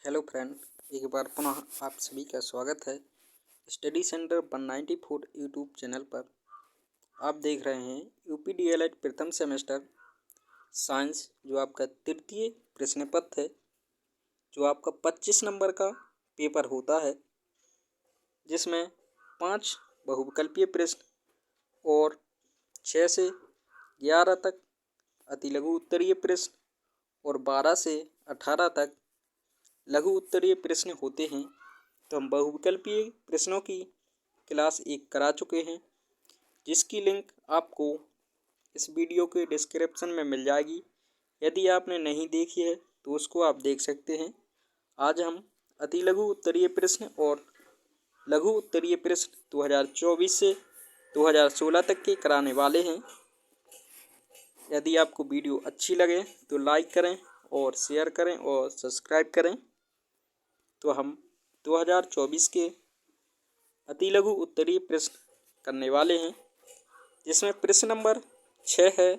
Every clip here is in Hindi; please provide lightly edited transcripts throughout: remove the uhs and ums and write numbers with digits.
हेलो फ्रेंड, एक बार पुनः आप सभी का स्वागत है स्टडी सेंटर 194 यूट्यूब चैनल पर। आप देख रहे हैं यूपी डीएलएड प्रथम सेमेस्टर साइंस, जो आपका तृतीय प्रश्न पत्र है, जो आपका 25 नंबर का पेपर होता है, जिसमें 5 बहुविकल्पीय प्रश्न और 6 से 11 तक अति लघु उत्तरीय प्रश्न और 12 से 18 तक लघु उत्तरीय प्रश्न होते हैं। तो हम बहुविकल्पीय प्रश्नों की क्लास 1 करा चुके हैं, जिसकी लिंक आपको इस वीडियो के डिस्क्रिप्शन में मिल जाएगी। यदि आपने नहीं देखी है तो उसको आप देख सकते हैं। आज हम अति लघु उत्तरीय प्रश्न और लघु उत्तरीय प्रश्न 2024 से 2016 तक के कराने वाले हैं। यदि आपको वीडियो अच्छी लगे तो लाइक करें और शेयर करें और सब्सक्राइब करें। तो हम 2024 के अति लघु उत्तरीय प्रश्न करने वाले हैं, जिसमें प्रश्न नंबर 6 है,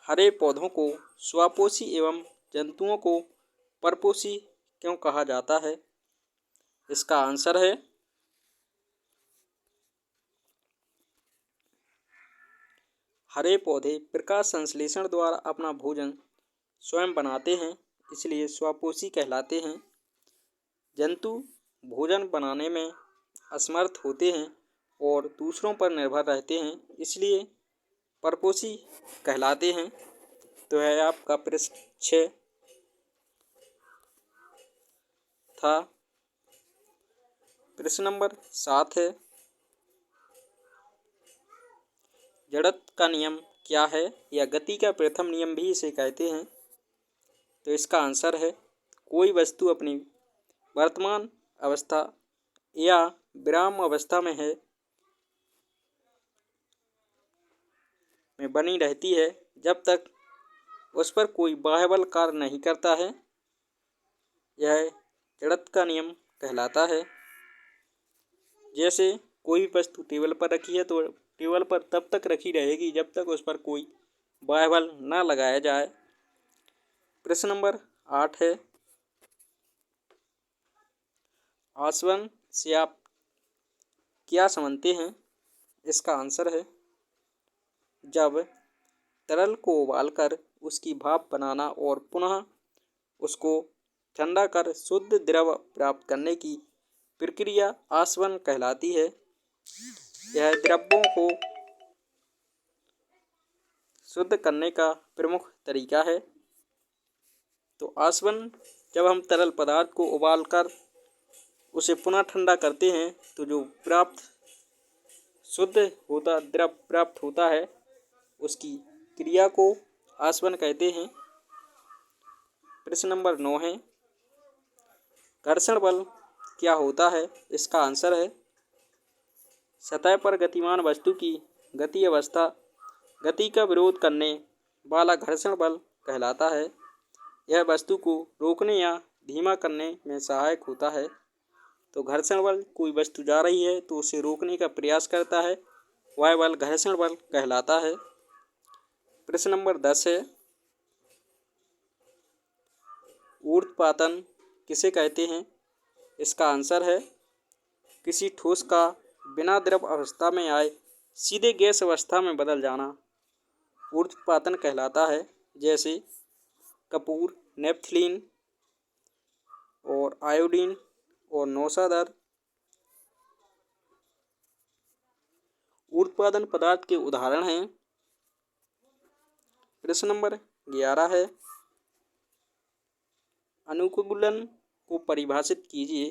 हरे पौधों को स्वापोषी एवं जंतुओं को परपोषी क्यों कहा जाता है। इसका आंसर है हरे पौधे प्रकाश संश्लेषण द्वारा अपना भोजन स्वयं बनाते हैं, इसलिए स्वापोषी कहलाते हैं। जंतु भोजन बनाने में असमर्थ होते हैं और दूसरों पर निर्भर रहते हैं, इसलिए परपोषी कहलाते हैं। तो है आपका प्रश्न 6 था। प्रश्न नंबर 7 है, जड़त्व का नियम क्या है, या गति का प्रथम नियम भी इसे कहते हैं। तो इसका आंसर है कोई वस्तु अपनी वर्तमान अवस्था या विराम अवस्था में बनी रहती है जब तक उस पर कोई बाह्य बल कार्य नहीं करता है। यह जड़त्व का नियम कहलाता है। जैसे कोई वस्तु टेबल पर रखी है तो टेबल पर तब तक रखी रहेगी जब तक उस पर कोई बाह्य बल न लगाया जाए। प्रश्न नंबर 8 है, आसवन से आप क्या समझते हैं। इसका आंसर है जब तरल को उबालकर उसकी भाप बनाना और पुनः उसको ठंडा कर शुद्ध द्रव प्राप्त करने की प्रक्रिया आसवन कहलाती है। यह द्रव्यों को शुद्ध करने का प्रमुख तरीका है। तो आसवन, जब हम तरल पदार्थ को उबालकर उसे पुनः ठंडा करते हैं तो जो प्राप्त शुद्ध होता द्रव प्राप्त होता है, उसकी क्रिया को आसवन कहते हैं। प्रश्न नंबर 9 है, घर्षण बल क्या होता है। इसका आंसर है सतह पर गतिमान वस्तु की गति अवस्था गति का विरोध करने वाला घर्षण बल कहलाता है। यह वस्तु को रोकने या धीमा करने में सहायक होता है। तो घर्षण बल, कोई वस्तु जा रही है तो उसे रोकने का प्रयास करता है, वह बल घर्षण बल कहलाता है। प्रश्न नंबर 10 है, ऊर्ध्वपातन किसे कहते हैं। इसका आंसर है किसी ठोस का बिना द्रव अवस्था में आए सीधे गैस अवस्था में बदल जाना ऊर्ध्वपातन कहलाता है। जैसे कपूर, नेपथलीन और आयोडीन और नौशादर ऊर्ध्वपातन पदार्थ के उदाहरण हैं। प्रश्न नंबर 11 है, अनुकूलन को परिभाषित कीजिए।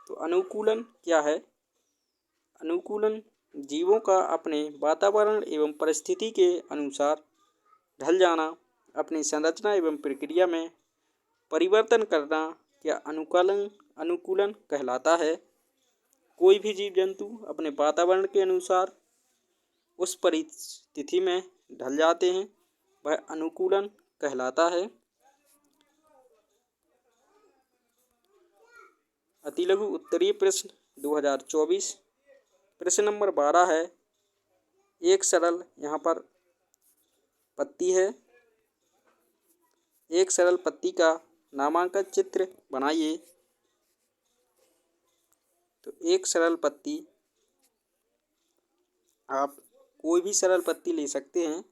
तो अनुकूलन क्या है। अनुकूलन जीवों का अपने वातावरण एवं परिस्थिति के अनुसार ढल जाना, अपनी संरचना एवं प्रक्रिया में परिवर्तन करना या अनुकूलन कहलाता है। कोई भी जीव जंतु अपने वातावरण के अनुसार उस परिस्थिति में ढल जाते हैं, वह अनुकूलन कहलाता है। अति लघु उत्तरीय प्रश्न 2024 प्रश्न नंबर 12 है, एक सरल, यहाँ पर पत्ती है, एक सरल पत्ती का नामांकित चित्र बनाइए। तो एक सरल पत्ती, आप कोई भी सरल पत्ती ले सकते हैं।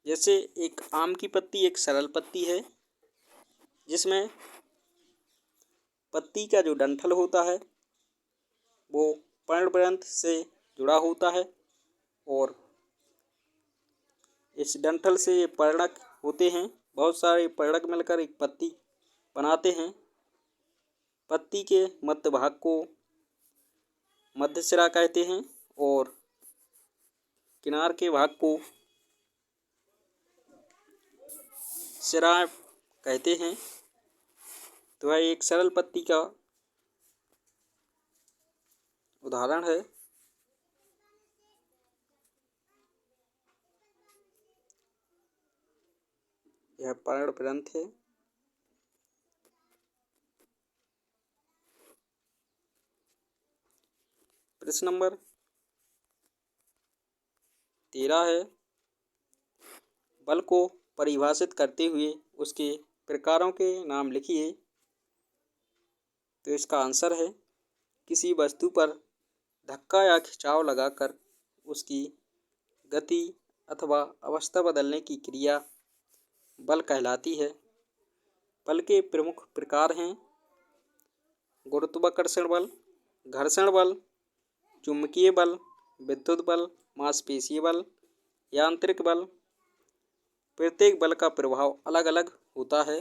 जैसे एक आम की पत्ती एक सरल पत्ती है, जिसमें पत्ती का जो डंठल होता है वो पर्णग्रंथ से जुड़ा होता है और इस डंठल से ये पर्णक होते हैं। बहुत सारे पर्णक मिलकर एक पत्ती बनाते हैं। पत्ती के मध्य भाग को मध्यसिरा कहते हैं और किनार के भाग को सिरा कहते हैं। तो यह एक सरल पत्ती का उदाहरण है। यह पर्णग्रंथ है। प्रश्न नंबर 13 है, बल को परिभाषित करते हुए उसके प्रकारों के नाम लिखिए। तो इसका आंसर है, किसी वस्तु पर धक्का या खिंचाव लगाकर उसकी गति अथवा अवस्था बदलने की क्रिया बल कहलाती है। बल के प्रमुख प्रकार हैं गुरुत्वाकर्षण बल, घर्षण बल, चुंबकीय बल, विद्युत बल, मांसपेशीय बल, यांत्रिक बल। प्रत्येक बल का प्रभाव अलग अलग होता है।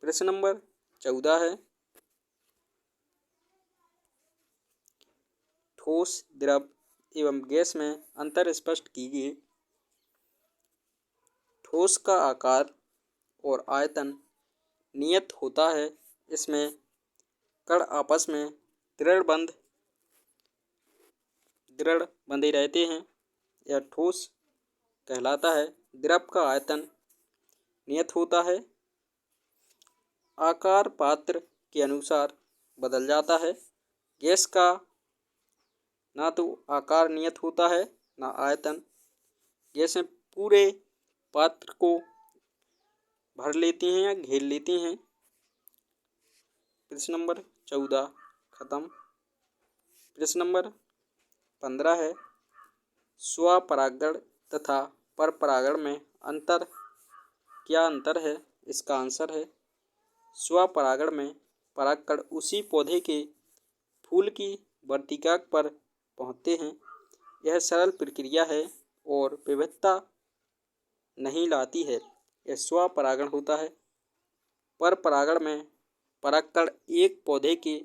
प्रश्न नंबर 14 है, ठोस, द्रव एवं गैस में अंतर स्पष्ट कीजिए। ठोस का आकार और आयतन नियत होता है। इसमें कण आपस में दृढ़ बंधे रहते हैं। यह ठोस कहलाता है। द्रव का आयतन नियत होता है। आकार पात्र के अनुसार बदल जाता है। गैस का ना तो आकार नियत होता है ना आयतन। गैसें पूरे पात्र को भर लेती हैं या घेर लेती हैं। प्रश्न नंबर 14 खत्म। प्रश्न नंबर 15 है, स्वपरागण तथा परपरागण में क्या अंतर है? इसका आंसर है, स्वपरागण में परागकण उसी पौधे के फूल की वर्तिका पर पहुँचते हैं। यह सरल प्रक्रिया है और विविधता नहीं लाती है। यह स्वपरागण होता है। परपरागण में परागकण एक पौधे के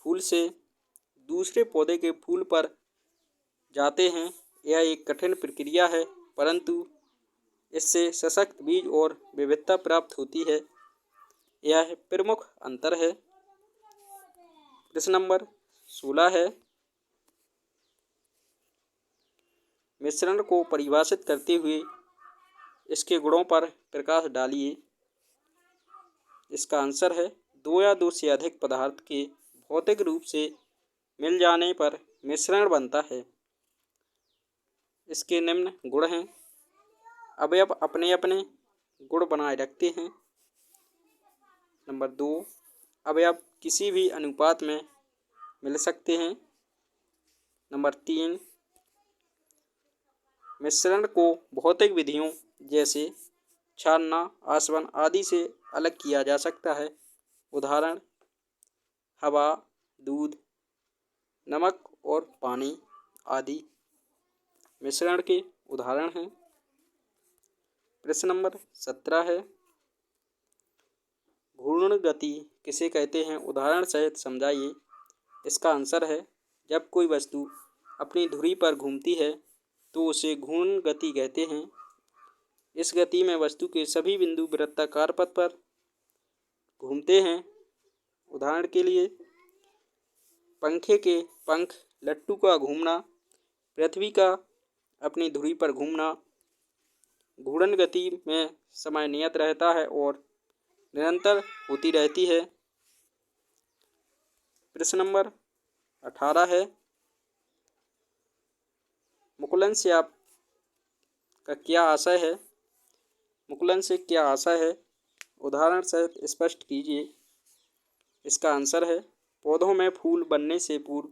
फूल से दूसरे पौधे के फूल पर जाते हैं। यह एक कठिन प्रक्रिया है, परंतु इससे सशक्त बीज और विविधता प्राप्त होती है। यह प्रमुख अंतर है। प्रश्न नंबर 16 है, मिश्रण को परिभाषित करते हुए इसके गुणों पर प्रकाश डालिए। इसका आंसर है, दो या दो से अधिक पदार्थ के भौतिक रूप से मिल जाने पर मिश्रण बनता है। इसके निम्न गुण हैं। अवयव अपने अपने गुण बनाए रखते हैं। नंबर 2, अवयव किसी भी अनुपात में मिल सकते हैं। नंबर 3, मिश्रण को भौतिक विधियों जैसे छानना, आसवन आदि से अलग किया जा सकता है। उदाहरण हवा, दूध, नमक और पानी आदि मिश्रण के उदाहरण हैं। प्रश्न नंबर 17 है, घूर्ण गति किसे कहते हैं? उदाहरण सहित समझाइए। इसका आंसर है, जब कोई वस्तु अपनी धुरी पर घूमती है तो उसे घूर्ण गति कहते हैं। इस गति में वस्तु के सभी बिंदु वृत्ताकार पथ पर घूमते हैं। उदाहरण के लिए पंखे के पंख, लट्टू का घूमना, पृथ्वी का अपनी धुरी पर घूमना। घूर्णन गति में समय नियत रहता है और निरंतर होती रहती है। प्रश्न नंबर 18 है, मुकुलन से आपका क्या आशय है? मुकुलन से क्या आशय है? उदाहरण सहित स्पष्ट कीजिए। इसका आंसर है पौधों में फूल बनने से पूर्व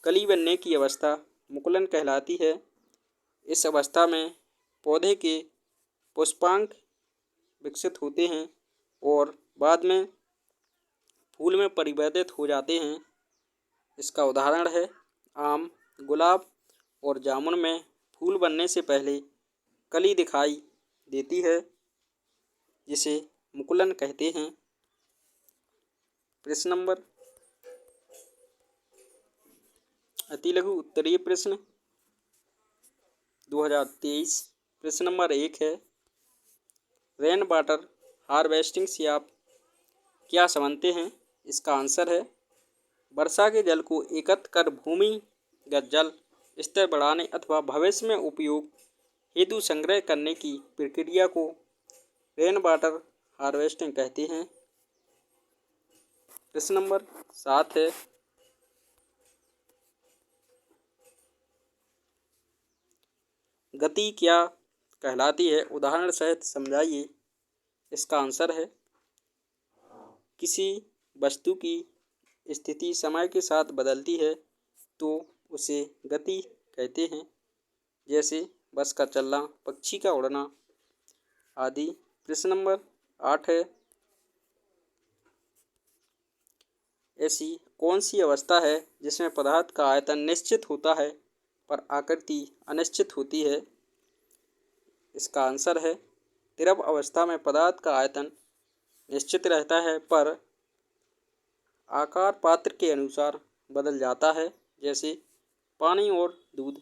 कली बनने की अवस्था मुकुलन कहलाती है। इस अवस्था में पौधे के पुष्पांग विकसित होते हैं और बाद में फूल में परिवर्तित हो जाते हैं। इसका उदाहरण है आम, गुलाब और जामुन में फूल बनने से पहले कली दिखाई देती है, जिसे मुकुलन कहते हैं। प्रश्न नंबर अति लघु उत्तरीय प्रश्न 2023। प्रश्न नंबर 1 है, रेन वाटर हार्वेस्टिंग से आप क्या समझते हैं? इसका आंसर है वर्षा के जल को एकत्र कर भूमिगत जल स्तर बढ़ाने अथवा भविष्य में उपयोग हेतु संग्रह करने की प्रक्रिया को रेन वाटर हार्वेस्टिंग कहते हैं। प्रश्न नंबर 7 है, गति क्या कहलाती है? उदाहरण सहित समझाइए। इसका आंसर है किसी वस्तु की स्थिति समय के साथ बदलती है तो उसे गति कहते हैं, जैसे बस का चलना, पक्षी का उड़ना आदि। प्रश्न नंबर 8 है, ऐसी कौन सी अवस्था है जिसमें पदार्थ का आयतन निश्चित होता है पर आकृति अनिश्चित होती है? इसका आंसर है द्रव अवस्था में पदार्थ का आयतन निश्चित रहता है पर आकार पात्र के अनुसार बदल जाता है, जैसे पानी और दूध।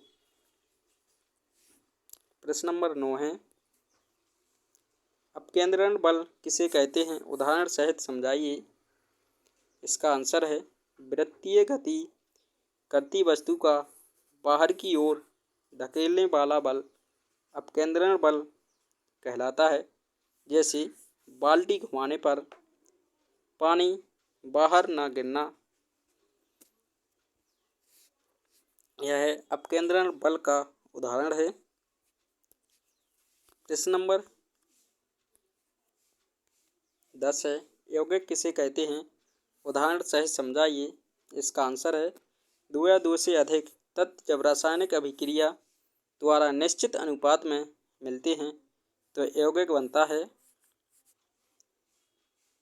प्रश्न नंबर 9 है, अपकेंद्रण बल किसे कहते हैं? उदाहरण सहित समझाइए। इसका आंसर है वृत्तीय गति करती वस्तु का बाहर की ओर धकेलने वाला बल अपकेंद्रण बल कहलाता है, जैसे बाल्टी घुमाने पर पानी बाहर न गिरना। यह अपकेंद्रण बल का उदाहरण है। प्रश्न नंबर 10 है, यौगिक किसे कहते हैं? उदाहरण सहित समझाइए। इसका आंसर है दो या दो से अधिक तत्व जब रासायनिक अभिक्रिया द्वारा निश्चित अनुपात में मिलते हैं तो यौगिक बनता है।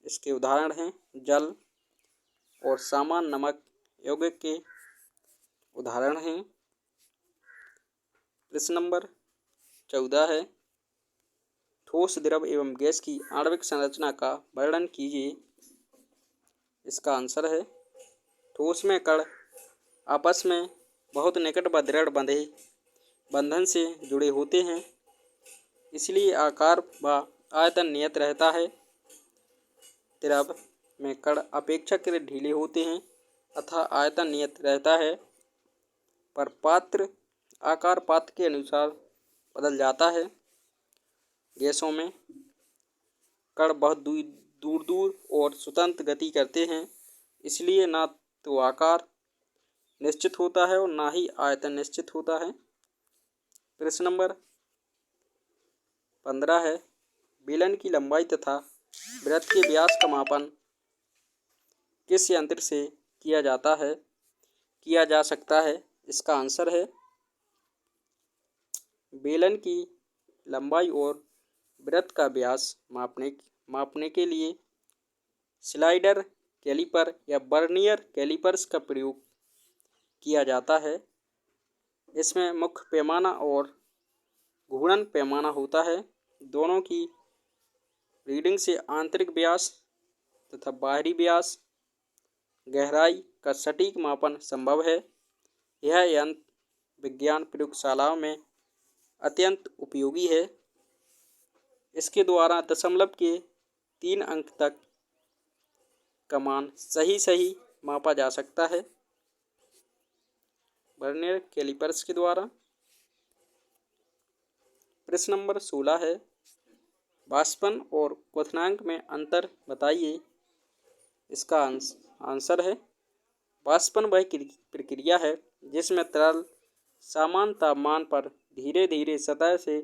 इसके उदाहरण हैं जल और सामान्य नमक यौगिक के उदाहरण हैं। प्रश्न नंबर 14 है, ठोस, द्रव एवं गैस की आणविक संरचना का वर्णन कीजिए। इसका आंसर है ठोस में कण आपस में बहुत निकट व दृढ़ बंधन से जुड़े होते हैं, इसलिए आकार व आयतन नियत रहता है। द्रव में कण अपेक्षाकृत ढीले होते हैं अतः आयतन नियत रहता है, पर आकार पात्र के अनुसार बदल जाता है। गैसों में कण बहुत दूर दूर और स्वतंत्र गति करते हैं, इसलिए ना तो आकार निश्चित होता है और ना ही आयतन निश्चित होता है। प्रश्न नंबर 15 है, बेलन की लंबाई तथा वृत्त के व्यास का मापन किस यंत्र से किया जा सकता है? इसका आंसर है बेलन की लंबाई और वृत्त का व्यास मापने के लिए स्लाइडर कैलिपर या वर्नियर कैलिपर्स का प्रयोग किया जाता है। इसमें मुख्य पैमाना और घूर्णन पैमाना होता है। दोनों की रीडिंग से आंतरिक व्यास तथा बाहरी व्यास, गहराई का सटीक मापन संभव है। यह यंत्र विज्ञान प्रयोगशालाओं में अत्यंत उपयोगी है। इसके द्वारा दशमलव के 3 अंक तक का मान सही मापा जा सकता है। वर्नियर कैलिपर्स के द्वारा। प्रश्न नंबर 16 है, वाष्पन और क्वथनांक में अंतर बताइए। इसका आंसर है वाष्पन वह प्रक्रिया है जिसमें तरल समान तापमान पर धीरे धीरे सतह से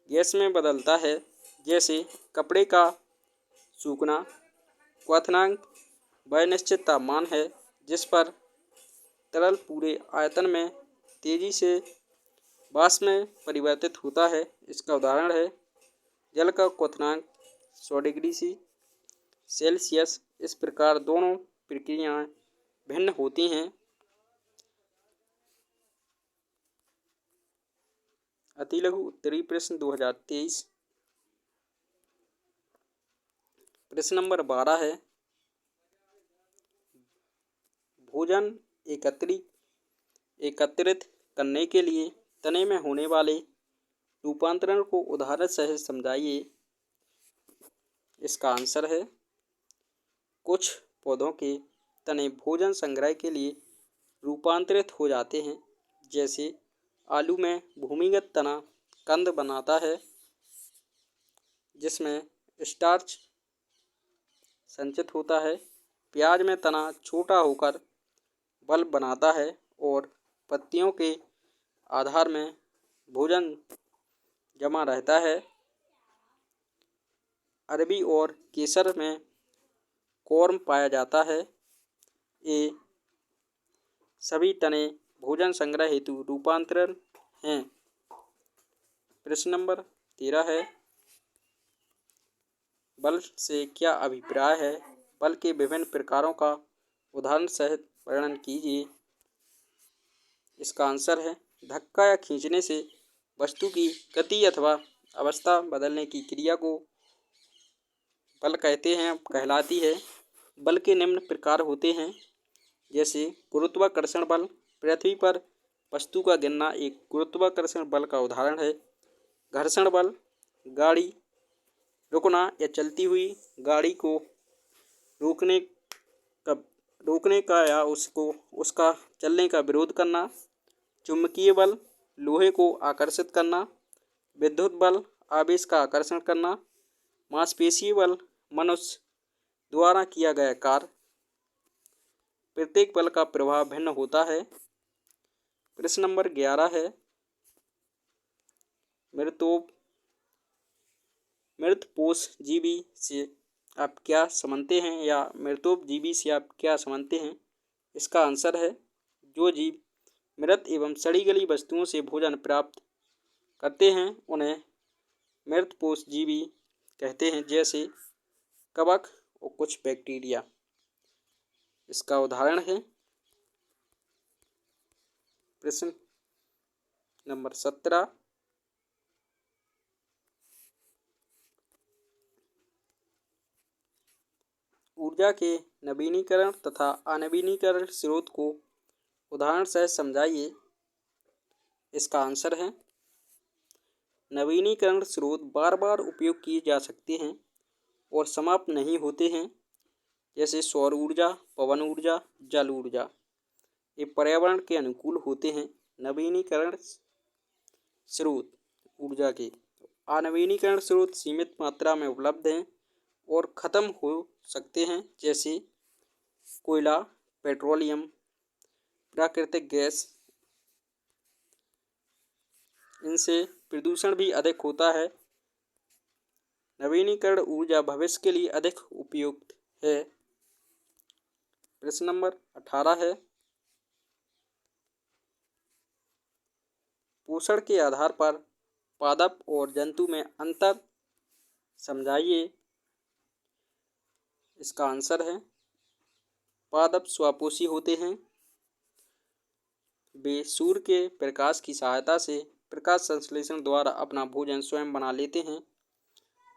गैस में बदलता है, जैसे कपड़े का सूखना। क्वथनांक वह निश्चित तापमान है जिस पर तरल पूरे आयतन में तेजी से वाष्प में परिवर्तित होता है। इसका उदाहरण है जल का क्वथनांक 100 डिग्री सेल्सियस। इस प्रकार दोनों प्रक्रियाएं भिन्न होती हैं। अतिलघु उत्तरीय प्रश्न 2023। प्रश्न नंबर 12 है, भोजन एकत्रित करने के लिए तने में होने वाले रूपांतरण को उदाहरण सहित समझाइए। इसका आंसर है कुछ पौधों के तने भोजन संग्रह के लिए रूपांतरित हो जाते हैं। जैसे आलू में भूमिगत तना कंद बनाता है जिसमें स्टार्च संचित होता है। प्याज में तना छोटा होकर बल्ब बनाता है और पत्तियों के आधार में भोजन जमा रहता है। अरबी और केसर में कॉर्म पाया जाता है। ये सभी तने भोजन संग्रह हेतु रूपांतरण हैं। प्रश्न नंबर 13 है, बल से क्या अभिप्राय है? बल के विभिन्न प्रकारों का उदाहरण सहित वर्णन कीजिए। इसका आंसर है धक्का या खींचने से वस्तु की गति अथवा अवस्था बदलने की क्रिया को बल कहलाती है। बल के निम्न प्रकार होते हैं, जैसे गुरुत्वाकर्षण बल। पृथ्वी पर वस्तु का गिरना एक गुरुत्वाकर्षण बल का उदाहरण है। घर्षण बल, गाड़ी रुकना या चलती हुई गाड़ी को रोकने का या उसका चलने का विरोध करना। चुंबकीय बल, लोहे को आकर्षित करना। विद्युत बल, आवेश का आकर्षण करना। मांसपेशीय बल, मनुष्य द्वारा किया गया कार्य। प्रत्येक बल का प्रभाव भिन्न होता है। प्रश्न नंबर 11 है, मृतपोषजीवी से आप क्या समझते हैं या मृतोपजीवी से आप क्या समझते हैं? इसका आंसर है जो जीव मृत एवं सड़ी गली वस्तुओं से भोजन प्राप्त करते हैं उन्हें मृतपोषजीवी कहते हैं, जैसे कवक और कुछ बैक्टीरिया। इसका उदाहरण है प्रश्न नंबर 17, ऊर्जा के नवीनीकरण तथा अनवीनीकरण स्रोत को उदाहरण से समझाइए। इसका आंसर है नवीनीकरण स्रोत बार बार उपयोग किए जा सकते हैं और समाप्त नहीं होते हैं, जैसे सौर ऊर्जा, पवन ऊर्जा, जल ऊर्जा। ये पर्यावरण के अनुकूल होते हैं। नवीनीकरण स्रोत ऊर्जा के, अनवीनीकरण स्रोत सीमित मात्रा में उपलब्ध हैं और ख़त्म हो सकते हैं, जैसे कोयला, पेट्रोलियम, प्राकृतिक गैस। इनसे प्रदूषण भी अधिक होता है। नवीनीकरण ऊर्जा भविष्य के लिए अधिक उपयुक्त है। प्रश्न नंबर 18 है, पोषण के आधार पर पादप और जंतु में अंतर समझाइए। इसका आंसर है पादप स्वपोषी होते हैं। वे सूर्य के प्रकाश की सहायता से प्रकाश संश्लेषण द्वारा अपना भोजन स्वयं बना लेते हैं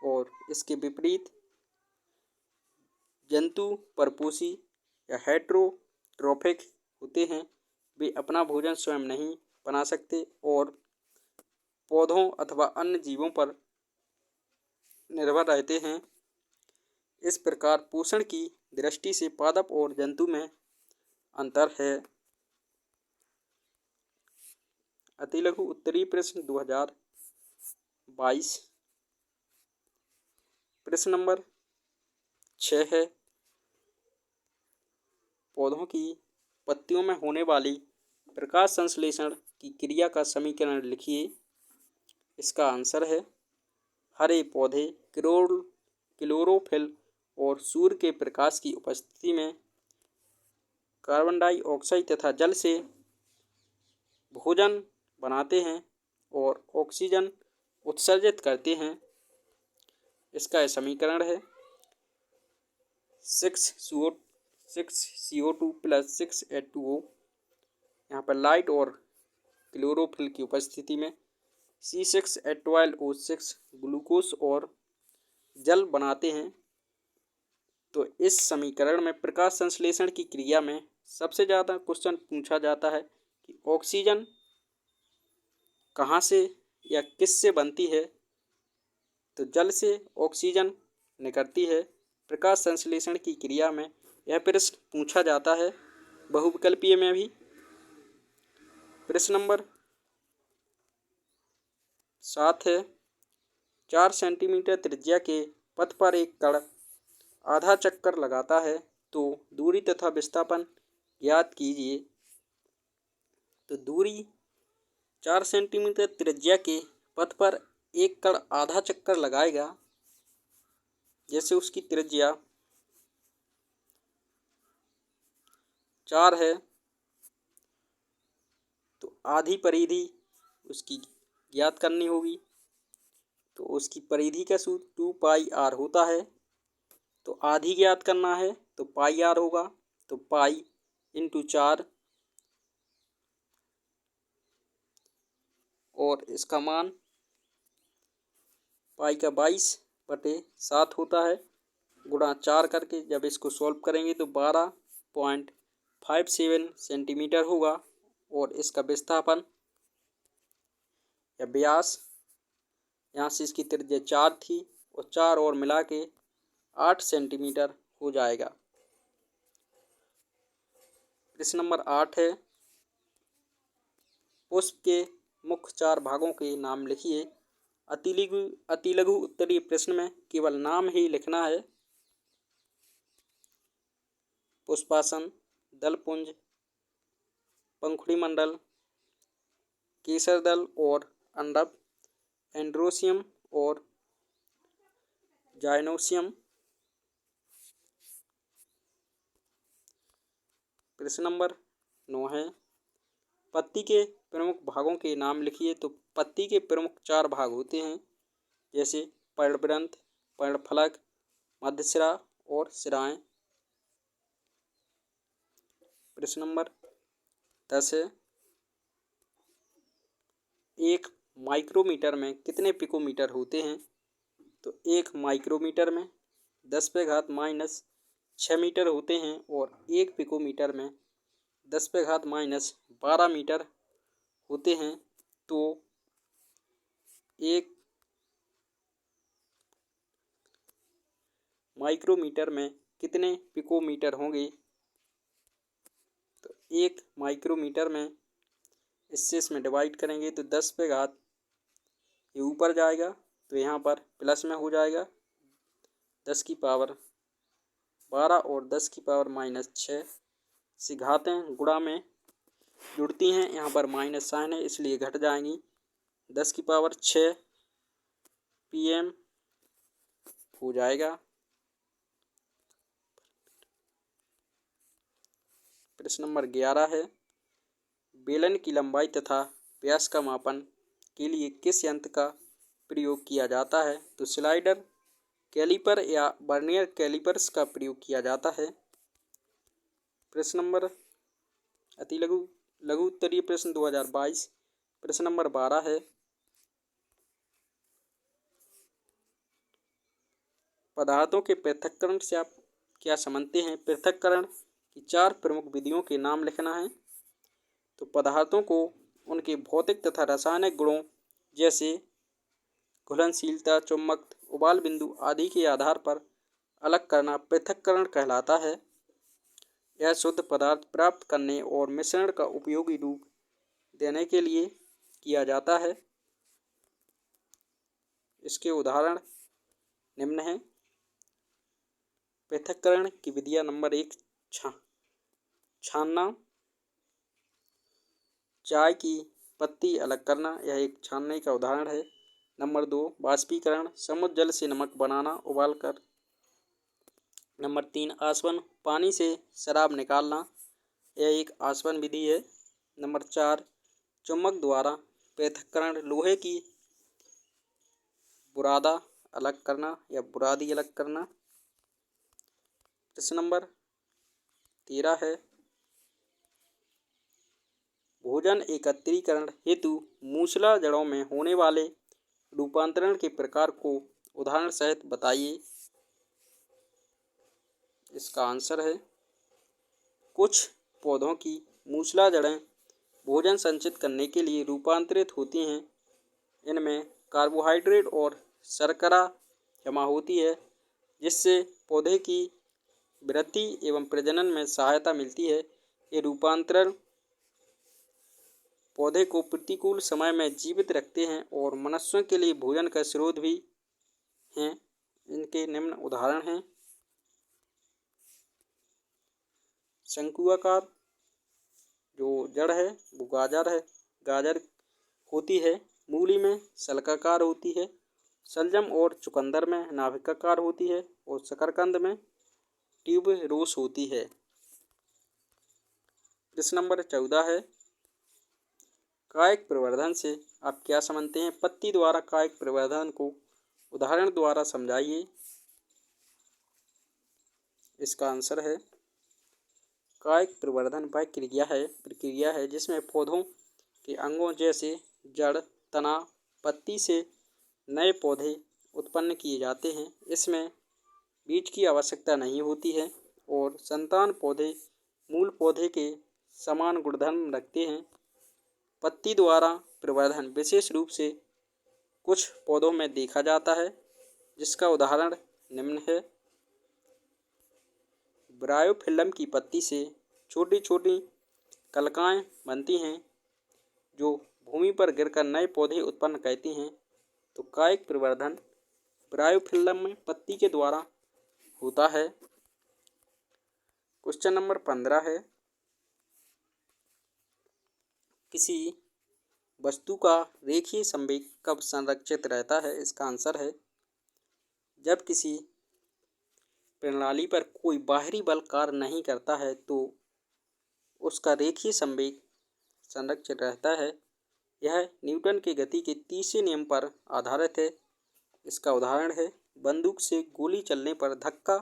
और इसके विपरीत जंतु परपोषी या हेटेरोट्रॉफिक होते हैं। वे अपना भोजन स्वयं नहीं बना सकते और पौधों अथवा अन्य जीवों पर निर्भर रहते हैं। इस प्रकार पोषण की दृष्टि से पादप और जंतु में अंतर है। अतिलघु उत्तरीय प्रश्न 2022। प्रश्न नंबर 6 है, पौधों की पत्तियों में होने वाली प्रकाश संश्लेषण की क्रिया का समीकरण लिखिए। इसका आंसर है हरे पौधे क्लोरोफिल और सूर्य के प्रकाश की उपस्थिति में कार्बन डाइऑक्साइड तथा जल से भोजन बनाते हैं और ऑक्सीजन उत्सर्जित करते हैं। इसका समीकरण है 6CO2 प्लस 6H2O। यहाँ पर लाइट और क्लोरोफिल की उपस्थिति में C6H12O6 ग्लूकोज और जल बनाते हैं। तो इस समीकरण में प्रकाश संश्लेषण की क्रिया में सबसे ज़्यादा क्वेश्चन पूछा जाता है कि ऑक्सीजन कहाँ से या किस से बनती है। तो जल से ऑक्सीजन निकलती है। प्रकाश संश्लेषण की क्रिया में यह प्रश्न पूछा जाता है बहुविकल्पीय में भी। प्रश्न नंबर 7 है 4 सेंटीमीटर त्रिज्या के पथ पर एक कण आधा चक्कर लगाता है तो दूरी तथा विस्थापन ज्ञात कीजिए। तो दूरी 4 सेंटीमीटर त्रिज्या के पथ पर एक कण आधा चक्कर लगाएगा। जैसे उसकी त्रिज्या 4 है तो आधी परिधि उसकी ज्ञात करनी होगी। तो उसकी परिधि का सूत्र 2πr होता है। तो आधी ज्ञात करना है तो πr होगा। तो पाई इंटू 4 और इसका मान पाई का 22/7 होता है। गुणा 4 करके जब इसको सॉल्व करेंगे तो 12.57 सेंटीमीटर होगा। और इसका विस्थापन या व्यास, यहाँ से इसकी त्रिज्या 4 थी और 4 और मिला के 8 सेंटीमीटर हो जाएगा। प्रश्न नंबर 8 है पुष्प के मुख्य 4 भागों के नाम लिखिए। अतिलघु उत्तरीय प्रश्न में केवल नाम ही लिखना है। पुष्पासन, दलपुंज, पंखुड़ी मंडल, केसर दल और अंडप, एंड्रोसियम और जाइनोसियम। प्रश्न नंबर 9 है पत्ती के प्रमुख भागों के नाम लिखिए। तो पत्ती के प्रमुख 4 भाग होते हैं जैसे पर्णवृंत, पर्णफलक, मध्यसिरा और सिराएं। प्रश्न नंबर 10 है 1 माइक्रोमीटर में कितने पिकोमीटर होते हैं। तो 1 माइक्रोमीटर में 10⁻⁻6 मीटर होते हैं और 1 पिकोमीटर में 10⁻12 मीटर होते हैं। तो 1 माइक्रोमीटर में कितने पिकोमीटर होंगे। तो 1 माइक्रोमीटर में इससे इसमें डिवाइड करेंगे तो 10 पे घात ये ऊपर जाएगा तो यहाँ पर प्लस में हो जाएगा 10 की पावर 12 और 10 की पावर -6 से घातें गुणा में जुड़ती हैं। यहाँ पर माइनस साइन है इसलिए घट जाएंगी। 10 की पावर 6 pm हो जाएगा। प्रश्न नंबर 11 है बेलन की लंबाई तथा व्यास का मापन के लिए किस यंत्र का प्रयोग किया जाता है। तो स्लाइडर, कैलिपर या वर्नियर कैलिपर्स का प्रयोग किया जाता है। प्रश्न नंबर लघु उत्तरीय प्रश्न 2022 प्रश्न नंबर 12 है पदार्थों के पृथक्करण से आप क्या समझते हैं। पृथक्करण की 4 प्रमुख विधियों के नाम लिखना है। तो पदार्थों को उनके भौतिक तथा रासायनिक गुणों जैसे घुलनशीलता, चुम्बक, उबाल बिंदु आदि के आधार पर अलग करना पृथक्करण कहलाता है। यह शुद्ध पदार्थ प्राप्त करने और मिश्रण का उपयोगी रूप देने के लिए किया जाता है। इसके उदाहरण निम्न हैं। पृथक्करण की विधियां नंबर 1 छानना, चाय की पत्ती अलग करना, यह एक छानने का उदाहरण है। नंबर 2, वाष्पीकरण, समुद्र जल से नमक बनाना उबालकर। नंबर 3, आसवन, पानी से शराब निकालना, यह एक आसवन विधि है। नंबर 4, चुम्बक द्वारा पृथक्करण, लोहे की बुरादा अलग करना या बुरादी अलग करना। प्रश्न नंबर 13 है, भोजन एकत्रीकरण हेतु मूसला जड़ों में होने वाले रूपांतरण के प्रकार को उदाहरण सहित बताइए। इसका आंसर है, कुछ पौधों की मूसला जड़ें भोजन संचित करने के लिए रूपांतरित होती हैं। इनमें कार्बोहाइड्रेट और शर्करा जमा होती है, जिससे पौधे की वृद्धि एवं प्रजनन में सहायता मिलती है। ये रूपांतरण पौधे को प्रतिकूल समय में जीवित रखते हैं और मनुष्यों के लिए भोजन का स्रोत भी हैं। इनके निम्न उदाहरण हैं, शंकुआकार जो जड़ है वो गाजर है, गाजर होती है। मूली में शल्काकार होती है। शलजम और चुकंदर में नाभिकाकार होती है और शकरकंद में ट्यूबरोस होती है। प्रश्न नंबर 14 है, कायिक प्रवर्धन से आप क्या समझते हैं? पत्ती द्वारा कायिक प्रवर्धन को उदाहरण द्वारा समझाइए। इसका आंसर है, कायिक प्रवर्धन वह प्रक्रिया है जिसमें पौधों के अंगों जैसे जड़, तना, पत्ती से नए पौधे उत्पन्न किए जाते हैं। इसमें बीज की आवश्यकता नहीं होती है और संतान पौधे मूल पौधे के समान गुणधर्म रखते हैं। पत्ती द्वारा प्रवर्धन विशेष रूप से कुछ पौधों में देखा जाता है, जिसका उदाहरण निम्न है। ब्रायोफिल्लम की पत्ती से छोटी छोटी कलिकाएं बनती हैं, जो भूमि पर गिरकर नए पौधे उत्पन्न करती हैं। तो कायिक प्रवर्धन ब्रायोफिल्लम में पत्ती के द्वारा होता है। क्वेश्चन नंबर 15 है, किसी वस्तु का रेखीय संवेग कब संरक्षित रहता है? इसका आंसर है, जब किसी प्रणाली पर कोई बाहरी बल कार्य नहीं करता है तो उसका रेखीय संवेग संरक्षित रहता है। यह न्यूटन के गति के तीसरे नियम पर आधारित है। इसका उदाहरण है, बंदूक से गोली चलने पर धक्का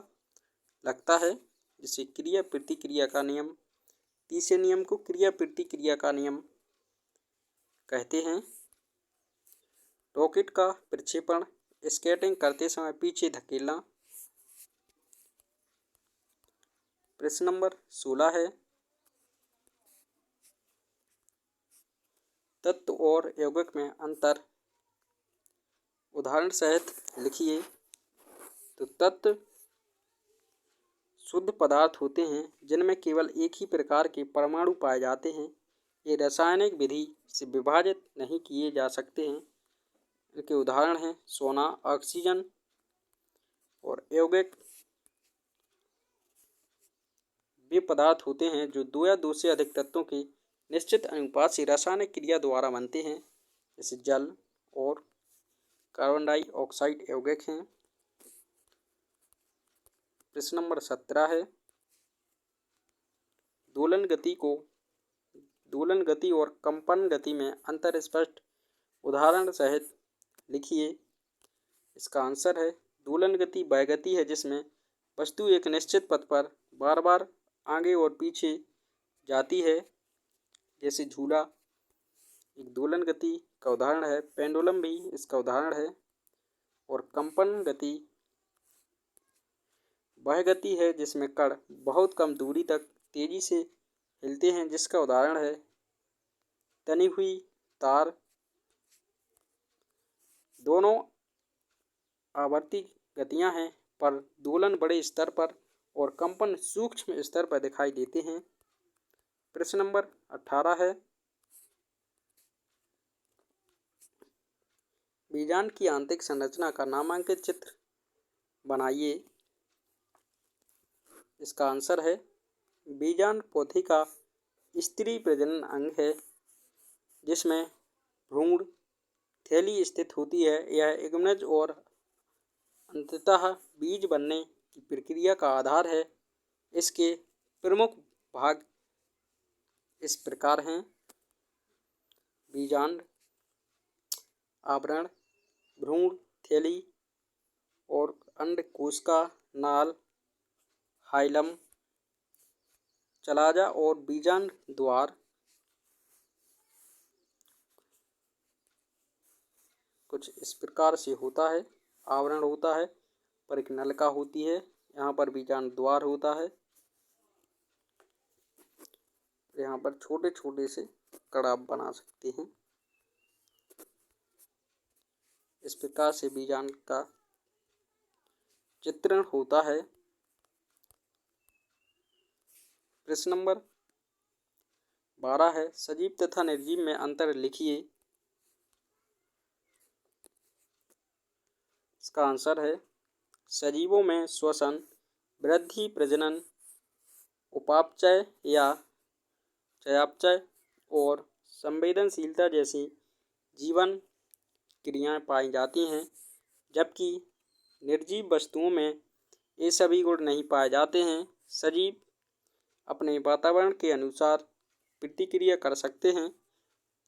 लगता है, जिसे क्रिया प्रतिक्रिया का नियम, तीसरे नियम को क्रिया प्रतिक्रिया का नियम कहते हैं। रॉकेट का प्रक्षेपण, स्केटिंग करते समय पीछे धकेलना। प्रश्न नंबर 16 है, तत्व और यौगिक में अंतर उदाहरण सहित लिखिए। तो तत्व शुद्ध पदार्थ होते हैं जिनमें केवल एक ही प्रकार के परमाणु पाए जाते हैं। ये रासायनिक विधि से विभाजित नहीं किए जा सकते हैं। इनके उदाहरण हैं सोना, ऑक्सीजन। और यौगिक वे पदार्थ होते हैं जो दो या दो से अधिक तत्वों के निश्चित अनुपात से रासायनिक क्रिया द्वारा बनते हैं, जैसे जल और कार्बन डाइऑक्साइड यौगिक हैं। प्रश्न नंबर 17 है, दोलन गति और कंपन गति में अंतर स्पष्ट उदाहरण सहित लिखिए। इसका आंसर है, दोलन गति वह गति है जिसमें वस्तु एक निश्चित पथ पर बार बार आगे और पीछे जाती है, जैसे झूला एक दोलन गति का उदाहरण है। पेंडुलम भी इसका उदाहरण है। और कंपन गति वह गति है जिसमें कण बहुत कम दूरी तक तेजी से हिलते हैं, जिसका उदाहरण है तनी हुई तार। दोनों आवर्ती गतियां हैं, पर दोलन बड़े स्तर पर और कंपन सूक्ष्म स्तर पर दिखाई देते हैं। प्रश्न नंबर 18 है, बीजांड की आंतरिक संरचना का नामांकित चित्र बनाइए। इसका आंसर है, बीजांड पौधे का स्त्री प्रजनन अंग है। जिसमें भ्रूण थैली स्थित होती है। यह एगमनज और अंततः बीज बनने की प्रक्रिया का आधार है। इसके प्रमुख भाग इस प्रकार हैं: बीजांड, आवरण, भ्रूण थैली और अंडकोशिका नाल, हाइलम, चलाजा और बीजांड द्वार। कुछ इस प्रकार से होता है। आवरण होता है, पर एक नलिका होती है, यहाँ पर बीजांड द्वार होता है, यहाँ पर छोटे छोटे से कड़ा बना सकते हैं। इस प्रकार से बीजांड का चित्रण होता है। प्रश्न नंबर 12 है, सजीव तथा निर्जीव में अंतर लिखिए। इसका आंसर है, सजीवों में श्वसन, वृद्धि, प्रजनन, उपापचय या चयापचय और संवेदनशीलता जैसी जीवन क्रियाएं पाई जाती हैं, जबकि निर्जीव वस्तुओं में ये सभी गुण नहीं पाए जाते हैं। सजीव अपने वातावरण के अनुसार प्रतिक्रिया कर सकते हैं,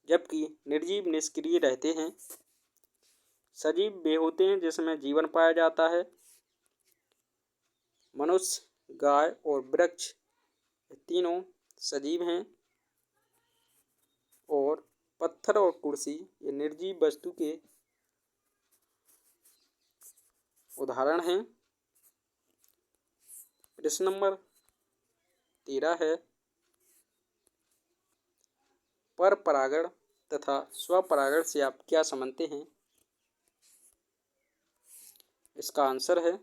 जबकि निर्जीव निष्क्रिय रहते हैं। सजीव वे होते हैं जिसमें जीवन पाया जाता है। मनुष्य, गाय और वृक्ष तीनों सजीव हैं, और पत्थर और कुर्सी ये निर्जीव वस्तु के उदाहरण हैं। प्रश्न नंबर 13 है, पर परागण तथा स्वपरागण से आप क्या समझते हैं? इसका आंसर है,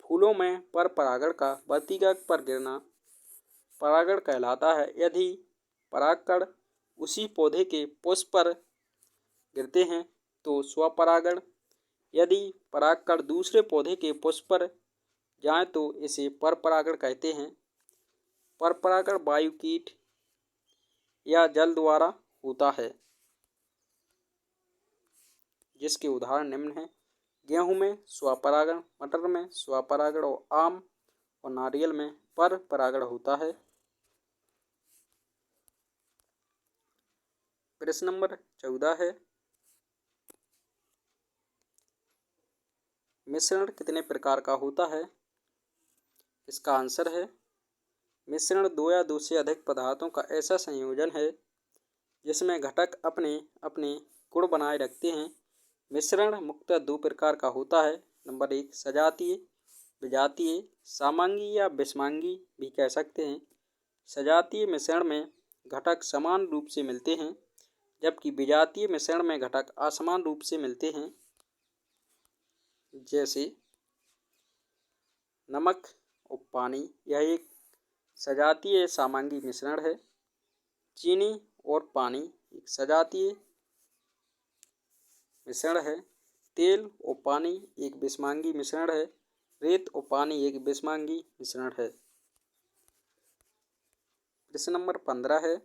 फूलों में पर परागण का वर्तिका पर गिरना परागण कहलाता है। यदि परागकण उसी पौधे के पुष्प पर गिरते हैं तो स्वपरागण। यदि परागकण दूसरे पौधे के पुष्प पर जाए तो इसे परपरागण कहते हैं। परपरागण वायु, कीट या जल द्वारा होता है, जिसके उदाहरण निम्न हैं: गेहूं में स्वपरागण, मटर में स्वपरागण और आम और नारियल में परपरागण होता है। प्रश्न नंबर 14 है, मिश्रण कितने प्रकार का होता है? इसका आंसर है, मिश्रण दो या दो से अधिक पदार्थों का ऐसा संयोजन है जिसमें घटक अपने अपने गुण बनाए रखते हैं। मिश्रण मुख्यतः दो प्रकार का होता है। नंबर 1, सजातीय, विजातीय, समांगी या विषमांगी भी कह सकते हैं। सजातीय मिश्रण में घटक समान रूप से मिलते हैं, जबकि विजातीय मिश्रण में घटक असमान रूप से मिलते हैं। जैसे नमक और पानी, यह एक सजातीय समांगी मिश्रण है। चीनी और पानी एक सजातीय मिश्रण है। तेल और पानी एक विषमांगी मिश्रण है। रेत और पानी एक विषमांगी मिश्रण है। प्रश्न नंबर 15 है,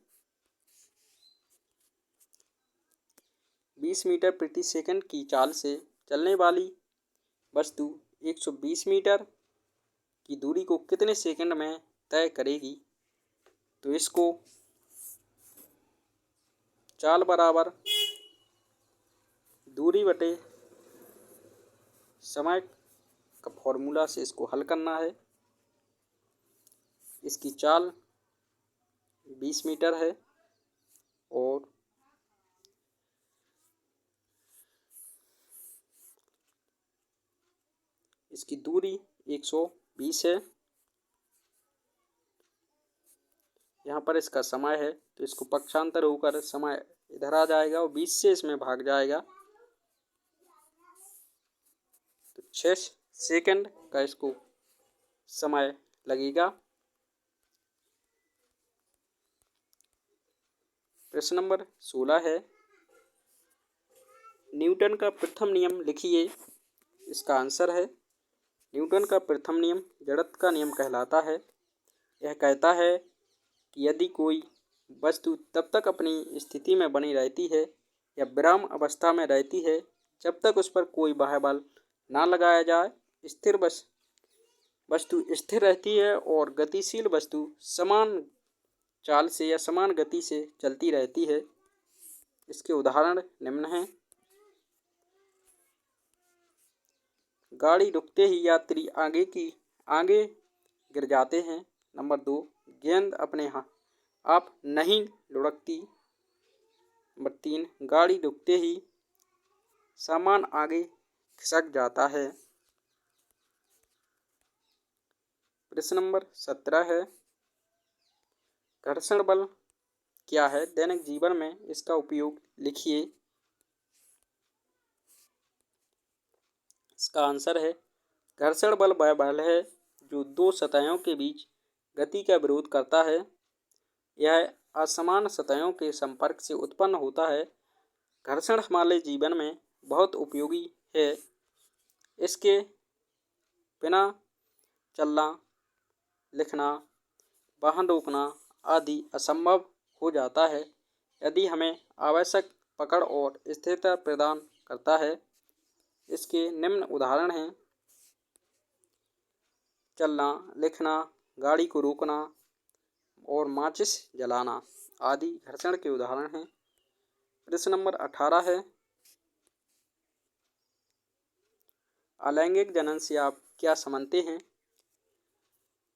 20 मीटर प्रति सेकंड की चाल से चलने वाली वस्तु 120 मीटर की दूरी को कितने सेकंड में तय करेगी? तो इसको चाल बराबर दूरी बटे समय का फॉर्मूला से इसको हल करना है। इसकी चाल 20 मीटर है और इसकी दूरी 120 है। यहाँ पर इसका समय है तो इसको पक्षांतर होकर समय इधर आ जाएगा और 20 से इसमें भाग जाएगा, तो 6 सेकंड का इसको समय लगेगा। प्रश्न नंबर 16 है, न्यूटन का प्रथम नियम लिखिए। इसका आंसर है, न्यूटन का प्रथम नियम जड़त्व का नियम कहलाता है। यह कहता है कि यदि कोई वस्तु तब तक अपनी स्थिति में बनी रहती है या विराम अवस्था में रहती है जब तक उस पर कोई बाह्य बल ना लगाया जाए। स्थिर वस्तु स्थिर रहती है और गतिशील वस्तु समान चाल से या समान गति से चलती रहती है। इसके उदाहरण निम्न हैं। गाड़ी रुकते ही यात्री आगे गिर जाते हैं। नंबर 2, गेंद अपने आप नहीं लुढ़कती। नंबर 3, गाड़ी रुकते ही सामान आगे खिसक जाता है। प्रश्न नंबर 17 है, घर्षण बल क्या है? दैनिक जीवन में इसका उपयोग लिखिए। इसका आंसर है, घर्षण बल वह बल है जो दो सतहों के बीच गति का विरोध करता है। यह असमान सतहों के संपर्क से उत्पन्न होता है। घर्षण हमारे जीवन में बहुत उपयोगी है। इसके बिना चलना, लिखना, वाहन रोकना आदि असंभव हो जाता है। यदि हमें आवश्यक पकड़ और स्थिरता प्रदान करता है। इसके निम्न उदाहरण हैं। चलना, लिखना, गाड़ी को रोकना और माचिस जलाना आदि घर्षण के उदाहरण हैं। प्रश्न नंबर 18 है, अलैंगिक जनन से आप क्या समझते हैं?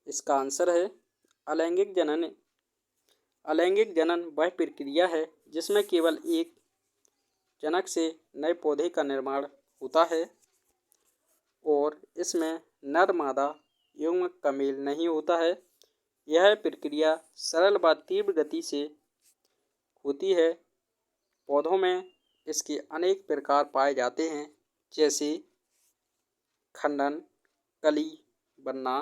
इसका आंसर है, अलैंगिक जनन वह प्रक्रिया है जिसमें केवल एक जनक से नए पौधे का निर्माण होता है और इसमें नर मादा युग्मक का मेल नहीं होता है। यह प्रक्रिया सरल व तीव्र गति से होती है। पौधों में इसके अनेक प्रकार पाए जाते हैं, जैसे खंडन, कली बनना,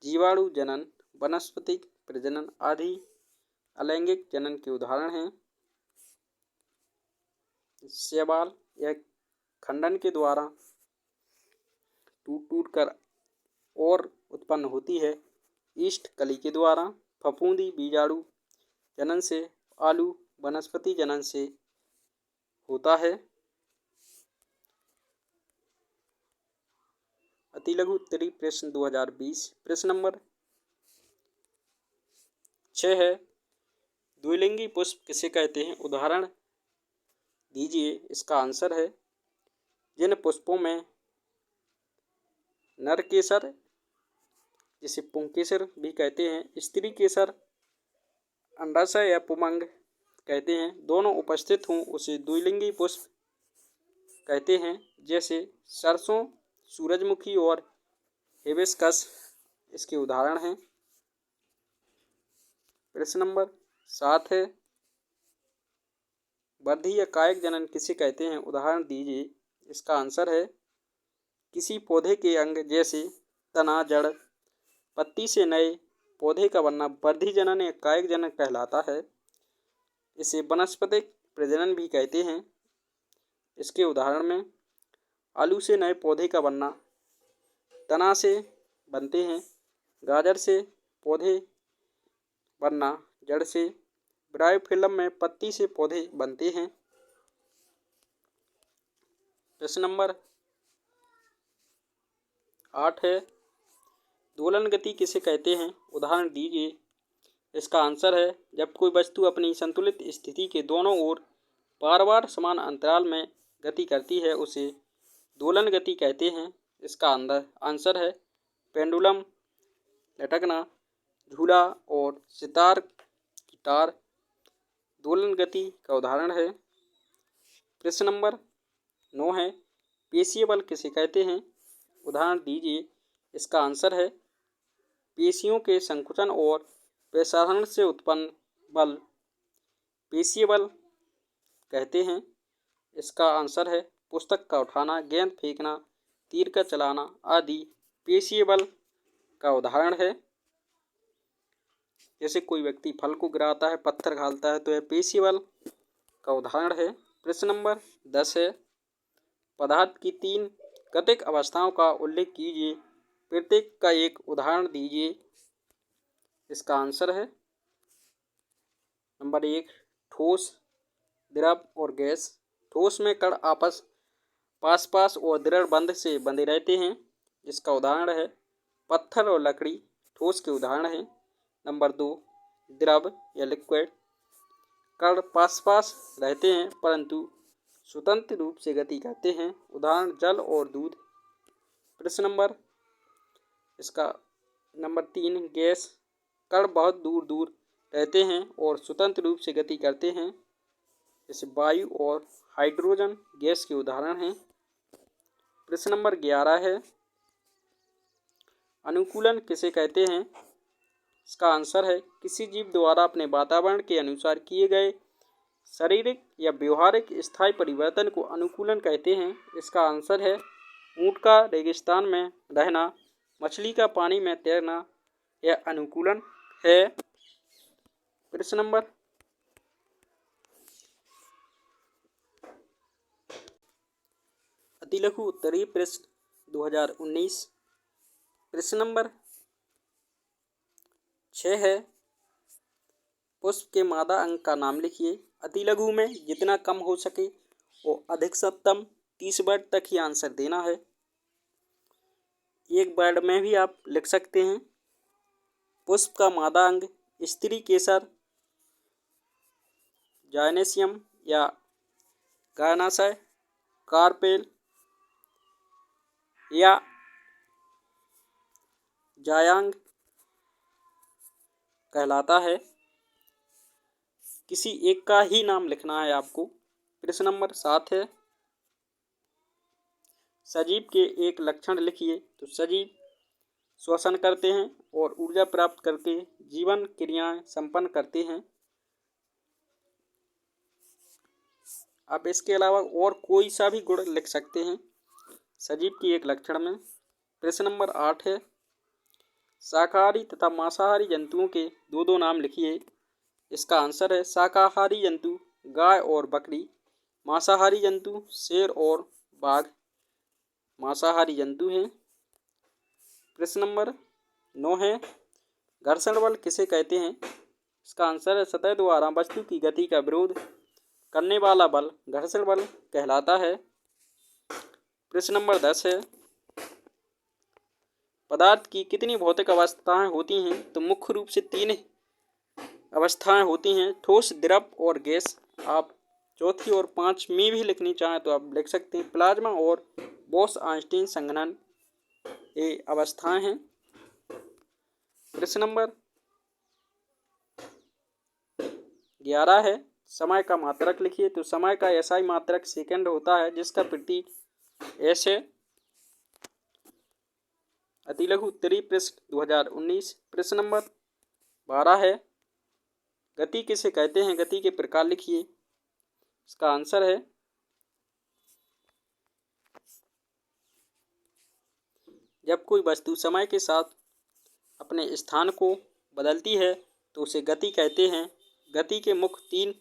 जीवाणु जनन, वनस्पतिक प्रजनन आदि अलैंगिक जनन के उदाहरण हैं। शैवाल यह खंडन के द्वारा टूट कर और उत्पन्न होती है। ईस्ट कली के द्वारा, फफूंदी बीजाणु जनन से, आलू वनस्पति जनन से होता है। अतिलघु उत्तरी प्रश्न 2020। प्रश्न नंबर 6 है, द्विलिंगी पुष्प किसे कहते हैं? उदाहरण दीजिए। इसका आंसर है, जिन पुष्पों में नर केसर, जिसे पुंकेसर भी कहते हैं, स्त्री केसर, अंडाशय या पुमंग कहते हैं, दोनों उपस्थित हों उसे द्विलिंगी पुष्प कहते हैं। जैसे सरसों, सूरजमुखी और हिबिस्कस इसके उदाहरण हैं। प्रश्न नंबर 7 है, वर्धी या कायिक जनन किसे कहते हैं? उदाहरण दीजिए। इसका आंसर है, किसी पौधे के अंग जैसे तना, जड़, पत्ती से नए पौधे का बनना वर्धी जनन या कायिक जनन कहलाता है। इसे वनस्पतिक प्रजनन भी कहते हैं। इसके उदाहरण में आलू से नए पौधे का बनना तना से बनते हैं, गाजर से पौधे बनना जड़ से, ब्रायोफिल्म में पत्ती से पौधे बनते हैं। प्रश्न नंबर 8 है, दोलन गति किसे कहते हैं? उदाहरण दीजिए। इसका आंसर है, जब कोई वस्तु अपनी संतुलित स्थिति के दोनों ओर बार बार समान अंतराल में गति करती है उसे दोलन गति कहते हैं। इसका आंसर है, पेंडुलम, लटकना, झूला और सितार की तार दोलन गति का उदाहरण है। प्रश्न नंबर 9 है, पेशीय बल किसे कहते हैं? उदाहरण दीजिए। इसका आंसर है, पेशियों के संकुचन और प्रसारण से उत्पन्न बल पेशीय बल कहते हैं। इसका आंसर है, पुस्तक का उठाना, गेंद फेंकना, तीर का चलाना आदि पेशीय बल का उदाहरण है। जैसे कोई व्यक्ति फल को गिराता है, पत्थर घालता है, तो यह पेशीय बल का उदाहरण है। प्रश्न नंबर 10 है, पदार्थ की 3 गतिक अवस्थाओं का उल्लेख कीजिए, प्रत्येक का एक उदाहरण दीजिए। इसका आंसर है, नंबर 1 ठोस, द्रव और गैस। ठोस में कण आपस पास पास और दृढ़ बंध से बंधे रहते हैं, जिसका उदाहरण है पत्थर और लकड़ी ठोस के उदाहरण हैं। नंबर 2 द्रव या लिक्विड, कण पास पास रहते हैं परंतु स्वतंत्र रूप से गति करते हैं, उदाहरण जल और दूध। प्रश्न नंबर इसका नंबर 3 गैस, कण बहुत दूर दूर रहते हैं और स्वतंत्र रूप से गति करते हैं, जैसे वायु और हाइड्रोजन गैस के उदाहरण हैं। प्रश्न नंबर 11 है अनुकूलन किसे कहते हैं। इसका आंसर है किसी जीव द्वारा अपने वातावरण के अनुसार किए गए शारीरिक या व्यवहारिक स्थायी परिवर्तन को अनुकूलन कहते हैं। इसका आंसर है ऊंट का रेगिस्तान में रहना, मछली का पानी में तैरना, यह अनुकूलन है। प्रश्न नंबर अतिलघु उत्तरीय प्रश्न 2019। प्रश्न नंबर 6 है पुष्प के मादा अंग का नाम लिखिए। अतिलघु में जितना कम हो सके वो अधिकतम 30 वर्ड तक ही आंसर देना है। एक वर्ड में भी आप लिख सकते हैं। पुष्प का मादा अंग स्त्री केसर, जायनेसियम या गायनाशय, कार्पेल या जायांग कहलाता है। किसी एक का ही नाम लिखना है आपको। प्रश्न नंबर 7 है सजीव के एक लक्षण लिखिए। तो सजीव श्वसन करते हैं और ऊर्जा प्राप्त करके जीवन क्रियाएं संपन्न करते हैं। आप इसके अलावा और कोई सा भी गुण लिख सकते हैं सजीव की एक लक्षण में। प्रश्न नंबर 8 है शाकाहारी तथा मांसाहारी जंतुओं के दो नाम लिखिए। इसका आंसर है शाकाहारी जंतु गाय और बकरी, मांसाहारी जंतु शेर और बाघ मांसाहारी जंतु हैं। प्रश्न नंबर 9 है घर्षण बल किसे कहते हैं। इसका आंसर है सतह द्वारा वस्तु की गति का विरोध करने वाला बल घर्षण बल कहलाता है। प्रश्न नंबर 10 है पदार्थ की कितनी भौतिक अवस्थाएं होती हैं। तो मुख्य रूप से 3 अवस्थाएं होती हैं, ठोस, द्रव और गैस। आप चौथी और 5वीं भी लिखनी चाहें तो आप लिख सकते हैं। प्लाज्मा और बोस-आइंस्टीन संघनन ये अवस्थाएं हैं। प्रश्न नंबर 11 है समय का मात्रक लिखिए। तो समय का एसआई मात्रक सेकंड होता है, जिसका प्रतीक एस है। अतिलघु उत्तरीय प्रश्न 2019। प्रश्न नंबर 12 है गति किसे कहते हैं। गति के प्रकार लिखिए। इसका आंसर है जब कोई वस्तु समय के साथ अपने स्थान को बदलती है तो उसे गति कहते हैं। गति के मुख्य 3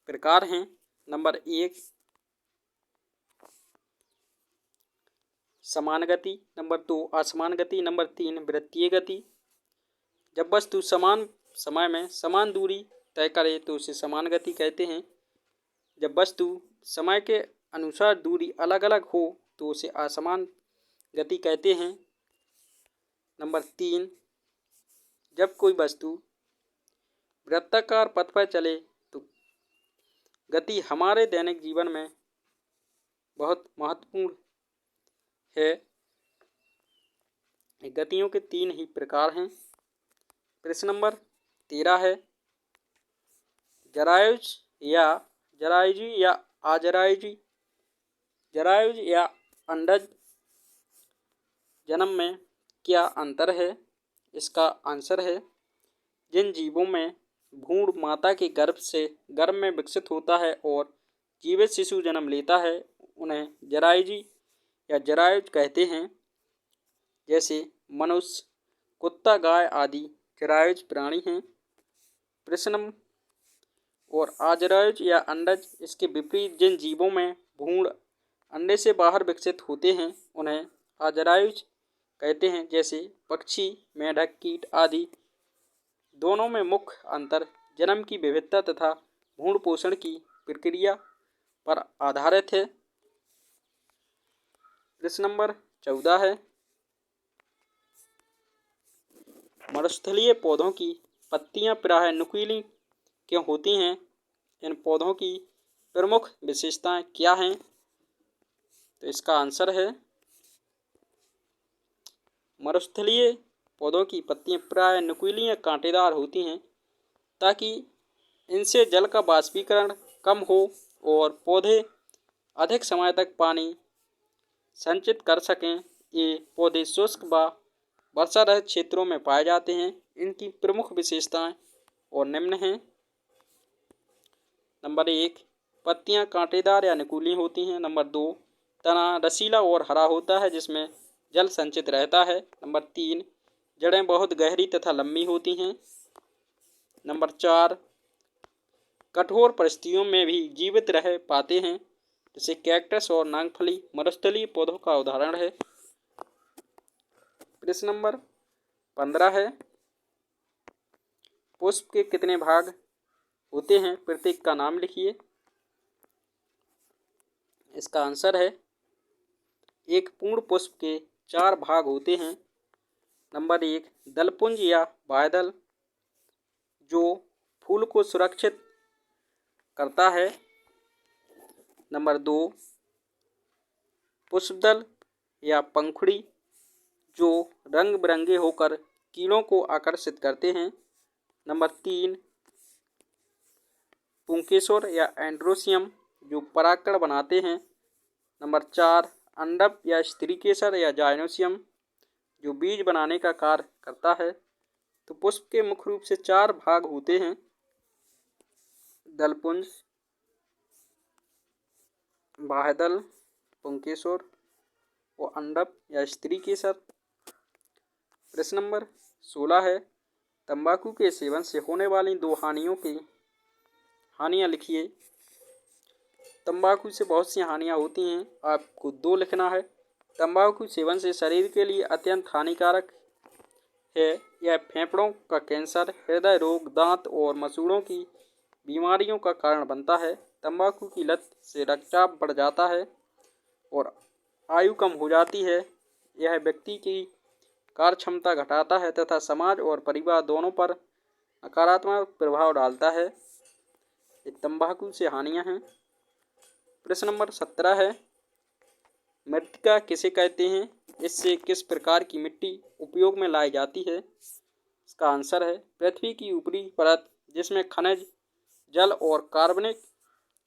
प्रकार हैं। नंबर 1 समान गति, नंबर 2 असमान गति, नंबर 3 वृत्तीय गति। जब वस्तु समान समय में समान दूरी तय करे तो उसे समान गति कहते हैं। जब वस्तु समय के अनुसार दूरी अलग अलग हो तो उसे असमान गति कहते हैं। नंबर 3 जब कोई वस्तु वृत्ताकार पथ पर चले तो गति हमारे दैनिक जीवन में बहुत महत्वपूर्ण है। गतियों के 3 ही प्रकार हैं। प्रश्न नंबर 13 है जरायुज या अजरायुजी, जरायुज या अंडज जन्म में क्या अंतर है। इसका आंसर है जिन जीवों में भ्रूण माता के गर्भ में विकसित होता है और जीवित शिशु जन्म लेता है उन्हें जरायुजी या जरायुज कहते हैं। जैसे मनुष्य, कुत्ता, गाय आदि जरायुज प्राणी हैं। प्रश्न और अजरायुज या अंडज इसके विपरीत जिन जीवों में भ्रूण अंडे से बाहर विकसित होते हैं उन्हें अजरायुज कहते हैं। जैसे पक्षी, मेंढक, कीट आदि। दोनों में मुख्य अंतर जन्म की विविधता तथा भ्रूण पोषण की प्रक्रिया पर आधारित है। प्रश्न नंबर 14 है, मरुस्थलीय पौधों की पत्तियां प्रायः नुकीली क्यों होती हैं? इन पौधों की प्रमुख विशेषताएं क्या हैं? तो इसका आंसर है, मरुस्थलीय पौधों की पत्तियां प्रायः नुकीली या कांटेदार होती हैं ताकि इनसे जल का वाष्पीकरण कम हो और पौधे अधिक समय तक पानी संचित कर सकें। ये पौधे शुष्क व वर्षा रहित क्षेत्रों में पाए जाते हैं। इनकी प्रमुख विशेषताएं और निम्न हैं। नंबर 1, पत्तियां कांटेदार या नुकीली होती हैं। नंबर 2, तना रसीला और हरा होता है जिसमें जल संचित रहता है। नंबर 3, जड़ें बहुत गहरी तथा लंबी होती हैं। नंबर 4, कठोर परिस्थितियों में भी जीवित रह पाते हैं, जैसे कैक्टस और नांगफली मरुस्थलीय पौधों का उदाहरण है। प्रश्न नंबर 15 है, पुष्प के कितने भाग होते हैं? प्रत्येक का नाम लिखिए। इसका आंसर है, एक पूर्ण पुष्प के 4 भाग होते हैं। नंबर 1, दलपुंज या बाह्यदल जो फूल को सुरक्षित करता है। नंबर 2, पुष्पदल या पंखुड़ी जो रंग बिरंगे होकर कीड़ों को आकर्षित करते हैं। नंबर 3, पुंकेसर या एंड्रोसियम जो परागकण बनाते हैं। नंबर 4, अंडप या स्त्रीकेसर या जाइनोसियम जो बीज बनाने का कार्य करता है। तो पुष्प के मुख्य रूप से 4 भाग होते हैं, दलपुंज, बाह्यदल, पुंकेसर और अंडप या स्त्रीकेसर। प्रश्न नंबर 16 है, तंबाकू के सेवन से होने वाली 2 हानियां लिखिए। तंबाकू से बहुत सी हानियां होती हैं, आपको 2 लिखना है। तंबाकू सेवन से शरीर के लिए अत्यंत हानिकारक है। यह फेफड़ों का कैंसर, हृदय रोग, दांत और मसूड़ों की बीमारियों का कारण बनता है। तंबाकू की लत से रक्तचाप बढ़ जाता है और आयु कम हो जाती है। यह व्यक्ति की कार्य क्षमता घटाता है तथा समाज और परिवार दोनों पर नकारात्मक प्रभाव डालता है। ये तंबाकू से हानियां हैं। प्रश्न नंबर 17 है, मृत्तिका किसे कहते हैं? इससे किस प्रकार की मिट्टी उपयोग में लाई जाती है? इसका आंसर है, पृथ्वी की ऊपरी परत जिसमें खनिज, जल और कार्बनिक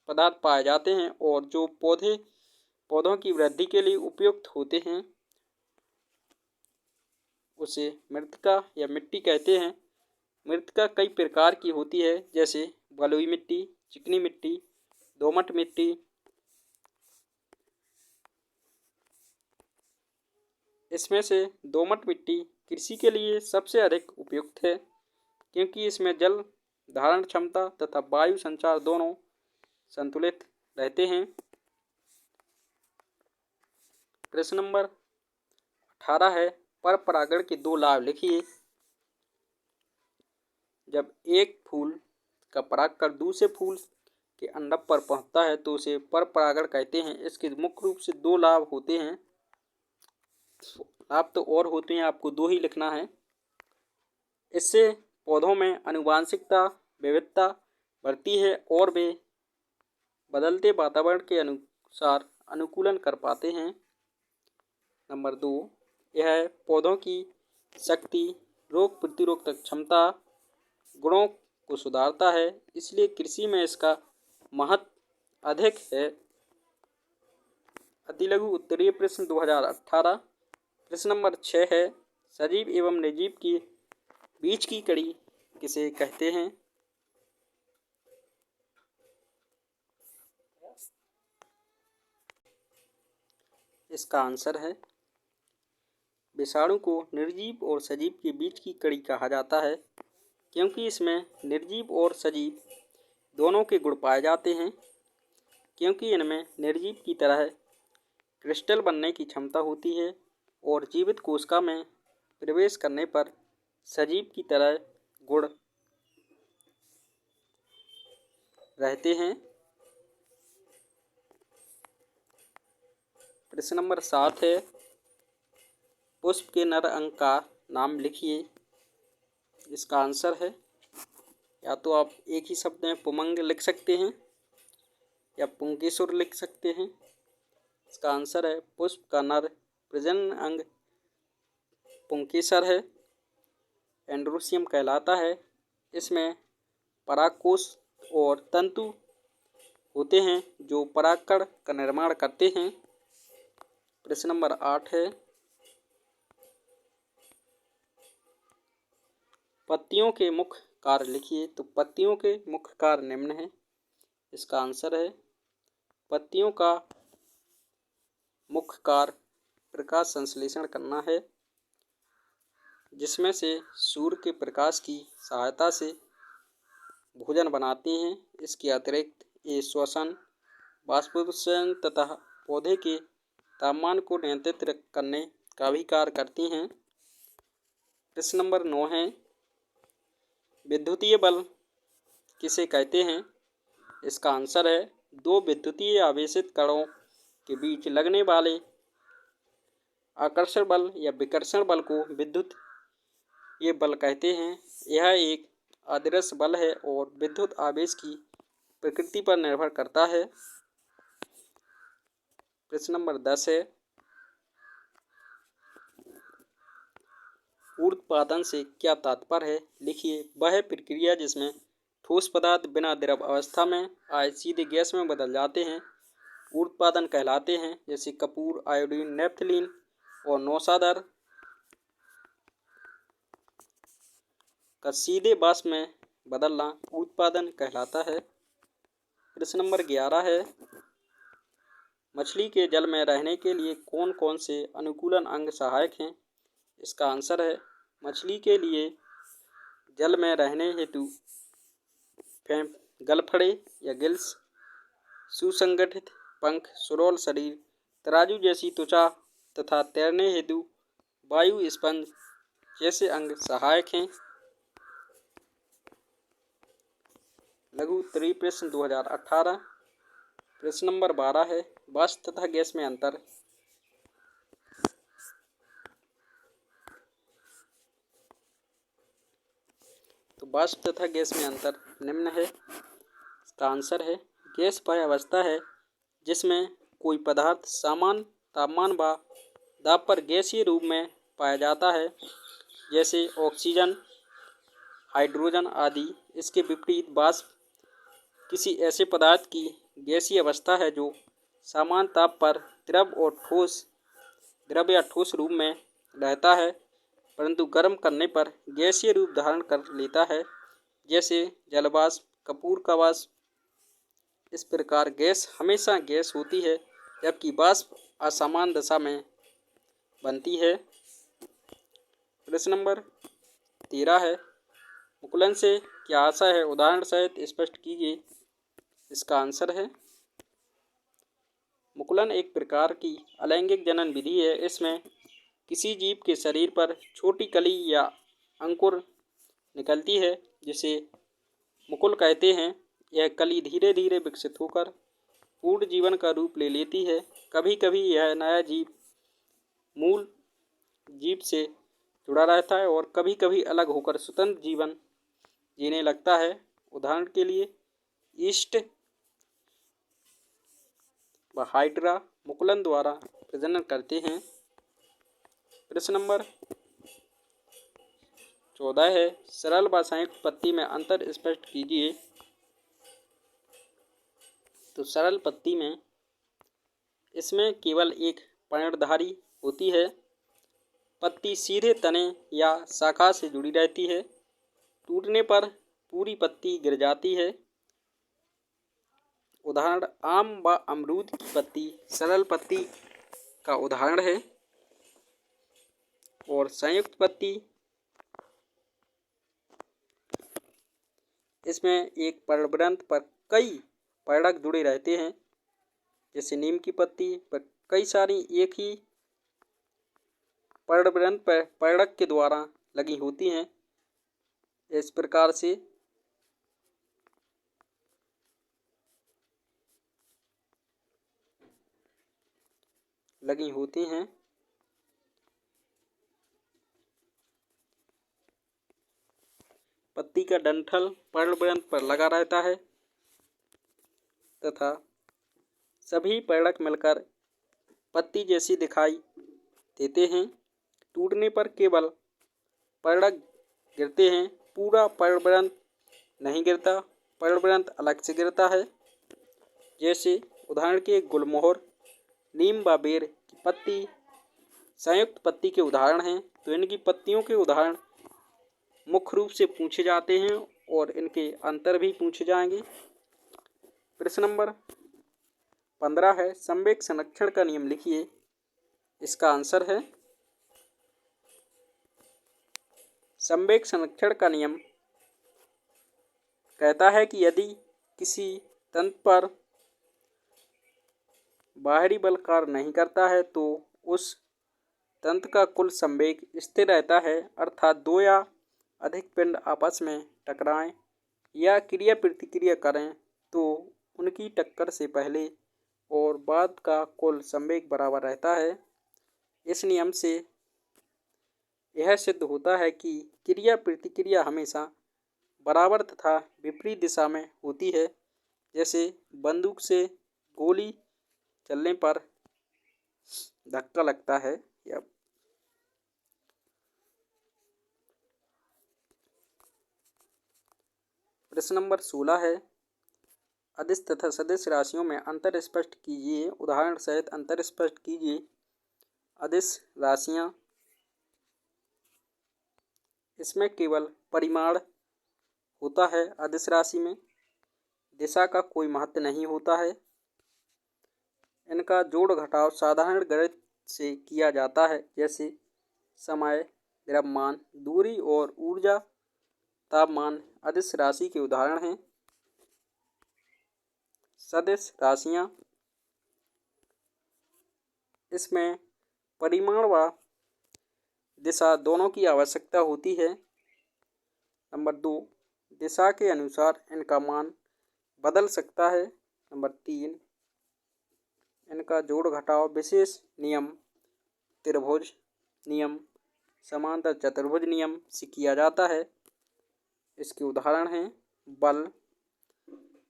पदार्थ पाए जाते हैं और जो पौधों की वृद्धि के लिए उपयुक्त होते हैं, उसे मृत्तिका या मिट्टी कहते हैं। मृत्तिका कई प्रकार की होती है, जैसे बलुई मिट्टी, चिकनी मिट्टी, दोमट मिट्टी। इसमें से दोमट मिट्टी कृषि के लिए सबसे अधिक उपयुक्त है क्योंकि इसमें जल धारण क्षमता तथा वायु संचार दोनों संतुलित रहते हैं। प्रश्न नंबर 18 है, पर परागण के 2 लाभ लिखिए। जब एक फूल का परागकण दूसरे फूल के अंडप पर पहुंचता है तो उसे पर परागण कहते हैं। इसके मुख्य रूप से 2 लाभ होते हैं। लाभ तो और होते हैं, आपको 2 ही लिखना है। इससे पौधों में आनुवांशिकता विविधता बढ़ती है और वे बदलते वातावरण के अनुसार अनुकूलन कर पाते हैं। नंबर 2, यह पौधों की शक्ति, रोग प्रतिरोधक क्षमता, गुणों को सुधारता है, इसलिए कृषि में इसका महत्व अधिक है। अतिलघु उत्तरीय प्रश्न 2018। प्रश्न नंबर 6 है, सजीव एवं निर्जीव की बीच की कड़ी किसे कहते हैं? इसका आंसर है, विषाणु को निर्जीव और सजीव के बीच की कड़ी कहा जाता है क्योंकि इसमें निर्जीव और सजीव दोनों के गुण पाए जाते हैं। क्योंकि इनमें निर्जीव की तरह क्रिस्टल बनने की क्षमता होती है और जीवित कोशिका में प्रवेश करने पर सजीव की तरह गुण रहते हैं। प्रश्न नंबर 7 है, पुष्प के नर अंग का नाम लिखिए। इसका आंसर है, या तो आप एक ही शब्द में पुमंग लिख सकते हैं या पुंकेसुर लिख सकते हैं। इसका आंसर है, पुष्प का नर प्रजनन अंग पुंकेसर है, एंड्रोसियम कहलाता है। इसमें परागकोश और तंतु होते हैं जो परागकण का निर्माण करते हैं। प्रश्न नंबर 8 है, पत्तियों के मुख्य कार्य लिखिए। तो पत्तियों के मुख्य कार्य निम्न है। इसका आंसर है, पत्तियों का मुख्य कार्य प्रकाश संश्लेषण करना है, जिसमें से सूर्य के प्रकाश की सहायता से भोजन बनाते हैं। इसके अतिरिक्त ये श्वसन, वाष्पोत्सर्जन तथा पौधे के तापमान को नियंत्रित करने का भी कार्य करती हैं। प्रश्न नंबर 9 है, विद्युतीय बल किसे कहते हैं। इसका आंसर है, दो विद्युतीय आवेशित कणों के बीच लगने वाले आकर्षण बल या विकर्षण बल को विद्युत ये बल कहते हैं। यह एक अदिश बल है और विद्युत आवेश की प्रकृति पर निर्भर करता है। प्रश्न नंबर 10 है, ऊर्ध्वपातन से क्या तात्पर्य है। लिखिए। वह प्रक्रिया जिसमें ठोस पदार्थ बिना द्रव अवस्था में आए सीधे गैस में बदल जाते हैं ऊर्ध्वपातन कहलाते हैं। जैसे कपूर, आयोडीन, नेफ्थलीन और नौशादर का सीधे वाष्प में बदलना ऊर्ध्वपातन कहलाता है। प्रश्न नंबर 11 है, मछली के जल में रहने के लिए कौन कौन से अनुकूलन अंग सहायक हैं। इसका आंसर है, मछली के लिए जल में रहने हेतु गलफड़े या गिल्स, सुसंगठित पंख, सुडौल शरीर, तराजू जैसी त्वचा तथा तैरने हेतु वायु स्पंज जैसे अंग सहायक हैं। लघु उत्तरीय प्रश्न 2018। प्रश्न नंबर 12 है, वाष्प तथा गैस में अंतर। तो वाष्प तथा गैस में अंतर निम्न है। इसका आंसर है, गैस वह अवस्था है जिसमें कोई पदार्थ समान तापमान व दाब पर गैसीय रूप में पाया जाता है, जैसे ऑक्सीजन, हाइड्रोजन आदि। इसके विपरीत वाष्प किसी ऐसे पदार्थ की गैसीय अवस्था है जो समान ताप पर द्रव या ठोस रूप में रहता है, परंतु गर्म करने पर गैसीय रूप धारण कर लेता है, जैसे जलवाष्प, कपूर का वाष्प। इस प्रकार गैस हमेशा गैस होती है, जबकि वाष्प असमान दशा में बनती है। प्रश्न नंबर 13 है, मुकुलन से क्या आशय है, उदाहरण सहित स्पष्ट कीजिए। इसका आंसर है, मुकुलन एक प्रकार की अलैंगिक जनन विधि है। इसमें किसी जीव के शरीर पर छोटी कली या अंकुर निकलती है, जिसे मुकुल कहते हैं। यह कली धीरे धीरे विकसित होकर पूर्ण जीवन का रूप ले लेती है। कभी कभी यह नया जीव मूल जीव से जुड़ा रहता है और कभी कभी अलग होकर स्वतंत्र जीवन जीने लगता है। उदाहरण के लिए ईस्ट व हाइड्रा मुकुलन द्वारा प्रजनन करते हैं। प्रश्न नंबर 14 है, सरल व संयुक्त पत्ती में अंतर स्पष्ट कीजिए। तो सरल पत्ती में इसमें केवल एक पर्णधारी होती है। पत्ती सीधे तने या शाखा से जुड़ी रहती है। टूटने पर पूरी पत्ती गिर जाती है। उदाहरण, आम व अमरूद की पत्ती सरल पत्ती का उदाहरण है। और संयुक्त पत्ती इसमें एक पर्णवृंत पर कई पर्णक जुड़े रहते हैं। जैसे नीम की पत्ती पर कई सारी एक ही पर्णवृंत पर पर्णक के द्वारा लगी होती हैं। इस प्रकार से लगी होती हैं। पत्ती का डंठल पर्णवृंत पर लगा रहता है तथा सभी पर्णक मिलकर पत्ती जैसी दिखाई देते हैं। टूटने पर केवल पर्णक गिरते हैं, पूरा पर्णवृंत नहीं गिरता। पर्णवृंत अलग से गिरता है। जैसे उदाहरण के गुलमोहर, नीम व बेर की पत्ती संयुक्त पत्ती के उदाहरण हैं। तो इनकी पत्तियों के उदाहरण मुख्य रूप से पूछे जाते हैं और इनके अंतर भी पूछे जाएंगे। प्रश्न नंबर 15 है, संवेग संरक्षण का नियम लिखिए। इसका आंसर है, संवेग संरक्षण का नियम कहता है कि यदि किसी तंत्र पर बाहरी बल कार्य नहीं करता है तो उस तंत्र का कुल संवेग स्थिर रहता है, अर्थात दो या अधिक पिंड आपस में टकराएं या क्रिया प्रतिक्रिया करें तो उनकी टक्कर से पहले और बाद का कुल संवेग बराबर रहता है। इस नियम से यह सिद्ध होता है कि क्रिया प्रतिक्रिया हमेशा बराबर तथा विपरीत दिशा में होती है। जैसे बंदूक से गोली चलने पर धक्का लगता है या प्रश्न नंबर 16 है, अदिश तथा सदिश राशियों में अंतर स्पष्ट कीजिए। उदाहरण सहित अंतर स्पष्ट कीजिए। अदिश राशियां, इसमें केवल परिमाण होता है। अदिश राशि में दिशा का कोई महत्व नहीं होता है। इनका जोड़ घटाव साधारण गणित से किया जाता है। जैसे समय, द्रव्यमान, दूरी और ऊर्जा, तापमान अदिश राशि के उदाहरण हैं। सदिश राशियां, इसमें परिमाण व दिशा दोनों की आवश्यकता होती है। नंबर 2, दिशा के अनुसार इनका मान बदल सकता है। नंबर 3, इनका जोड़ घटाव विशेष नियम, त्रिभुज नियम, समांतर चतुर्भुज नियम से किया जाता है। इसके उदाहरण हैं बल,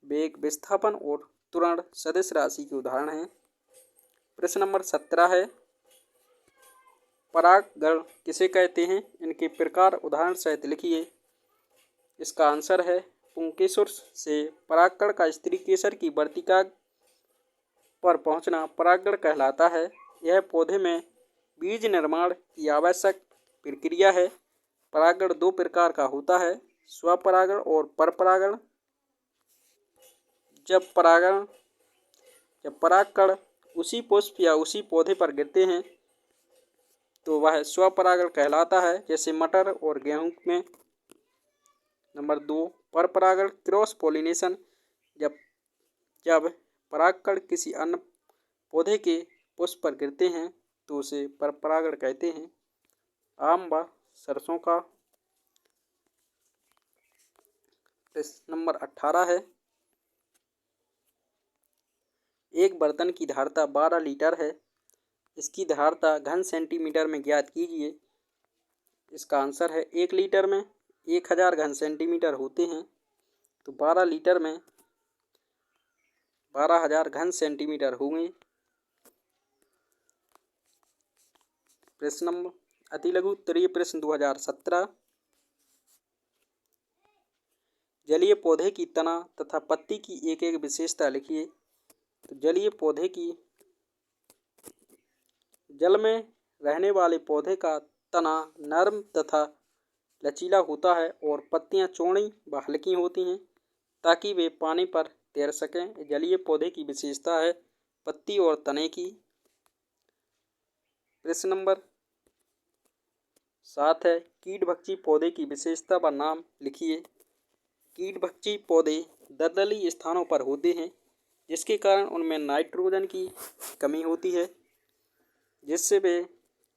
वेग, विस्थापन और त्वरण सदिश राशि के उदाहरण हैं। प्रश्न नंबर 17 है, परागण किसे कहते हैं? इनके प्रकार उदाहरण सहित लिखिए। इसका आंसर है, पुंकेसर से परागकण का स्त्री केसर की वर्तिका पर पहुंचना परागण कहलाता है। यह पौधे में बीज निर्माण की आवश्यक प्रक्रिया है। परागण दो प्रकार का होता है, स्वपरागण और परपरागण। जब परागकण उसी पुष्प या उसी पौधे पर गिरते हैं तो वह स्वपरागण कहलाता है, जैसे मटर और गेहूं में। नंबर 2, परपरागण क्रॉस पॉलिनेशन। जब परागकण किसी अन्य पौधे के पुष्प पर गिरते हैं तो उसे परपरागण कहते हैं। आम व सरसों का। प्रश्न नंबर 18 है, एक बर्तन की धारता 12 लीटर है। इसकी धारता घन सेंटीमीटर में ज्ञात कीजिए। इसका आंसर है, 1 लीटर में 1000 घन सेंटीमीटर होते हैं, तो 12 लीटर में 12,000 घन सेंटीमीटर होंगे। प्रश्न नंबर अति लघु उत्तरीय प्रश्न 2017, जलीय पौधे की तना तथा पत्ती की एक एक विशेषता लिखिए। तो जलीय पौधे की, जल में रहने वाले पौधे का तना नर्म तथा लचीला होता है और पत्तियां चौड़ी व हल्की होती हैं ताकि वे पानी पर तैर सकें। जलीय पौधे की विशेषता है पत्ती और तने की। प्रश्न नंबर 7 है, कीटभक्षी पौधे की विशेषता व नाम लिखिए। कीटभक्षी पौधे दलदली स्थानों पर होते हैं जिसके कारण उनमें नाइट्रोजन की कमी होती है, जिससे वे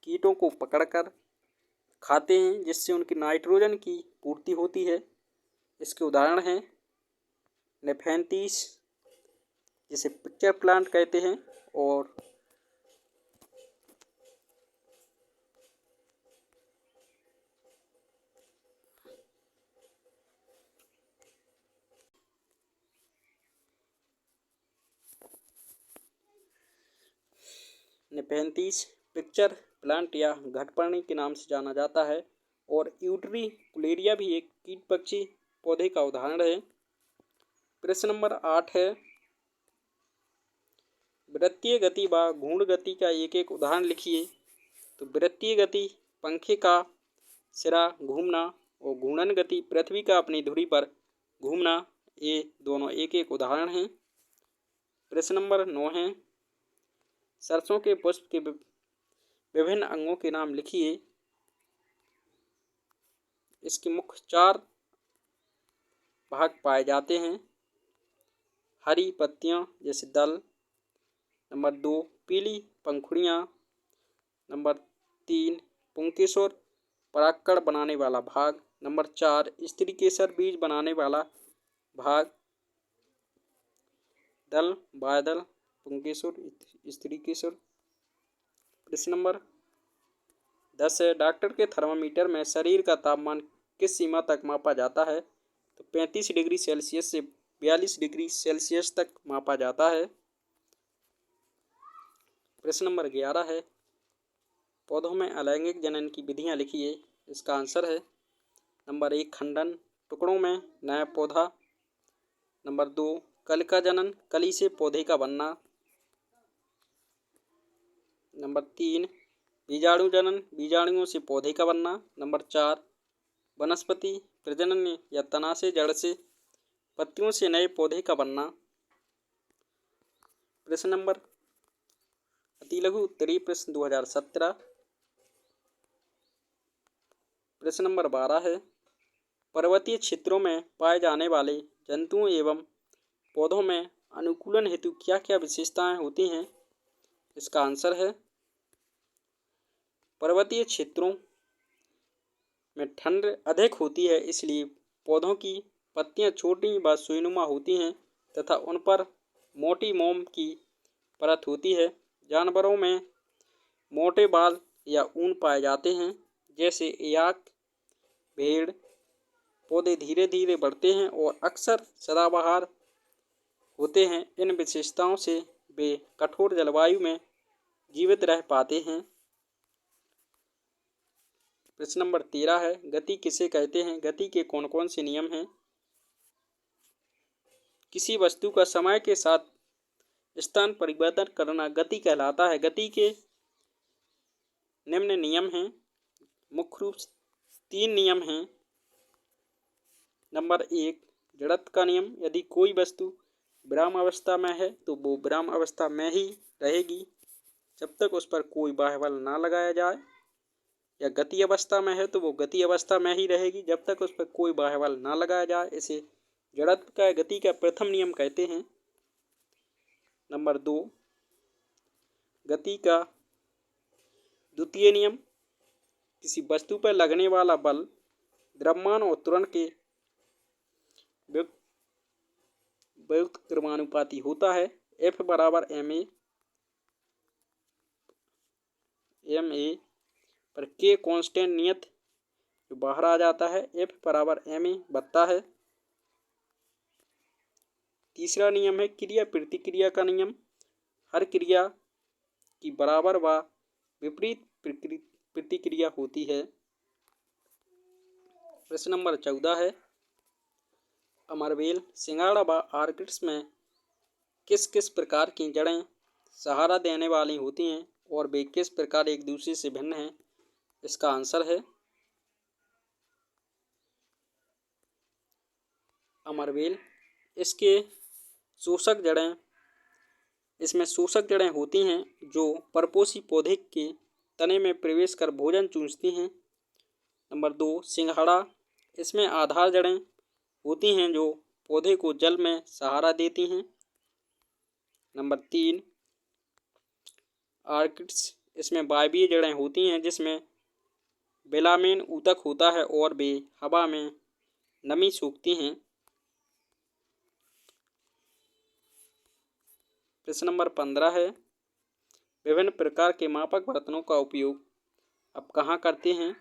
कीटों को पकड़कर खाते हैं, जिससे उनकी नाइट्रोजन की पूर्ति होती है। इसके उदाहरण हैं नेफेंथीस, जिसे पिक्चर प्लांट कहते हैं, और नेपेंथिस पिक्चर प्लांट या घटपर्णी के नाम से जाना जाता है। और यूट्रिकुलेरिया भी एक कीट पक्षी पौधे का उदाहरण है। प्रश्न नंबर 8 है, वृत्तीय गति व घूर्ण गति का एक एक उदाहरण लिखिए। तो वृत्तीय गति पंखे का सिरा घूमना और घूर्णन गति पृथ्वी का अपनी धुरी पर घूमना, ये दोनों एक एक उदाहरण हैं। प्रश्न नंबर 9 है, सरसों के पुष्प के विभिन्न अंगों के नाम लिखिए। इसके मुख्य 4 भाग पाए जाते हैं। हरी पत्तियां जैसे दल, नंबर 2 पीली पंखुड़ियाँ, नंबर 3 पुंकेसर परागकण बनाने वाला भाग, नंबर 4 स्त्री केसर बीज बनाने वाला भाग। दल, बायदल, पुंकेसर, स्त्री केसर। प्रश्न नंबर 10 है, डॉक्टर के थर्मामीटर में शरीर का तापमान किस सीमा तक मापा जाता है? तो 35 डिग्री सेल्सियस से 42 डिग्री सेल्सियस तक मापा जाता है। प्रश्न नंबर 11 है, पौधों में अलैंगिक जनन की विधियां लिखिए। इसका आंसर है नंबर 1 खंडन, टुकड़ों में नया पौधा, नंबर 2 कलिका जनन, कली से पौधे का बनना, नंबर 3 बीजाणु जनन, बीजाणुओं से पौधे का बनना, नंबर 4 वनस्पति प्रजनन या तना से जड़ से पत्तियों से नए पौधे का बनना। प्रश्न नंबर अतिलघु उत्तरीय प्रश्न 2017। प्रश्न नंबर 12 है, पर्वतीय क्षेत्रों में पाए जाने वाले जंतुओं एवं पौधों में अनुकूलन हेतु क्या क्या विशेषताएं होती हैं? इसका आंसर है पर्वतीय क्षेत्रों में ठंड अधिक होती है, इसलिए पौधों की पत्तियां छोटी व सुईनुमा होती हैं तथा उन पर मोटी मोम की परत होती है। जानवरों में मोटे बाल या ऊन पाए जाते हैं, जैसे याक, भेड़। पौधे धीरे धीरे बढ़ते हैं और अक्सर सदाबहार होते हैं। इन विशेषताओं से वे कठोर जलवायु में जीवित रह पाते हैं। प्रश्न नंबर 13 है, गति किसे कहते हैं? गति के कौन कौन से नियम हैं? किसी वस्तु का समय के साथ स्थान परिवर्तन करना गति कहलाता है। गति के निम्न नियम हैं। मुख्य रूप से 3 नियम हैं। नंबर 1 जड़त्व का नियम, यदि कोई वस्तु विराम अवस्था में है तो वो विराम अवस्था में ही रहेगी जब तक उस पर कोई बाह्य बल ना लगाया जाए, या गति अवस्था में है तो वो गति अवस्था में ही रहेगी जब तक उस पर कोई बाह्य बल ना लगाया जाए। इसे जड़त्व का गति का प्रथम नियम कहते हैं। नंबर 2 गति का द्वितीय नियम, किसी वस्तु पर लगने वाला बल द्रव्यमान और त्वरण के व्युत्क्रमानुपाती क्रमानुपाती होता है। F बराबर ma पर K कांस्टेंट नियत जो बाहर आ जाता है, F बराबर ma बता है। तीसरा नियम है क्रिया प्रतिक्रिया का नियम, हर क्रिया की बराबर व विपरीत प्रतिक्रिया होती है। प्रश्न नंबर 14 है, अमरबेल, सिंघाड़ा व ऑर्किड्स में किस किस प्रकार की जड़ें सहारा देने वाली होती हैं और वे किस प्रकार एक दूसरे से भिन्न हैं? इसका आंसर है अमरबेल। इसमें शोषक जड़ें होती हैं जो परपोषी पौधे के तने में प्रवेश कर भोजन चूसती हैं। नंबर 2 सिंघाड़ा, इसमें आधार जड़ें होती हैं जो पौधे को जल में सहारा देती हैं। नंबर 3 ऑर्किड्स, इसमें वायवीय जड़ें होती हैं जिसमें बेलामेन ऊतक होता है और वे हवा में नमी सोखती हैं। प्रश्न नंबर 15 है, विभिन्न प्रकार के मापक बर्तनों का उपयोग आप कहाँ करते हैं?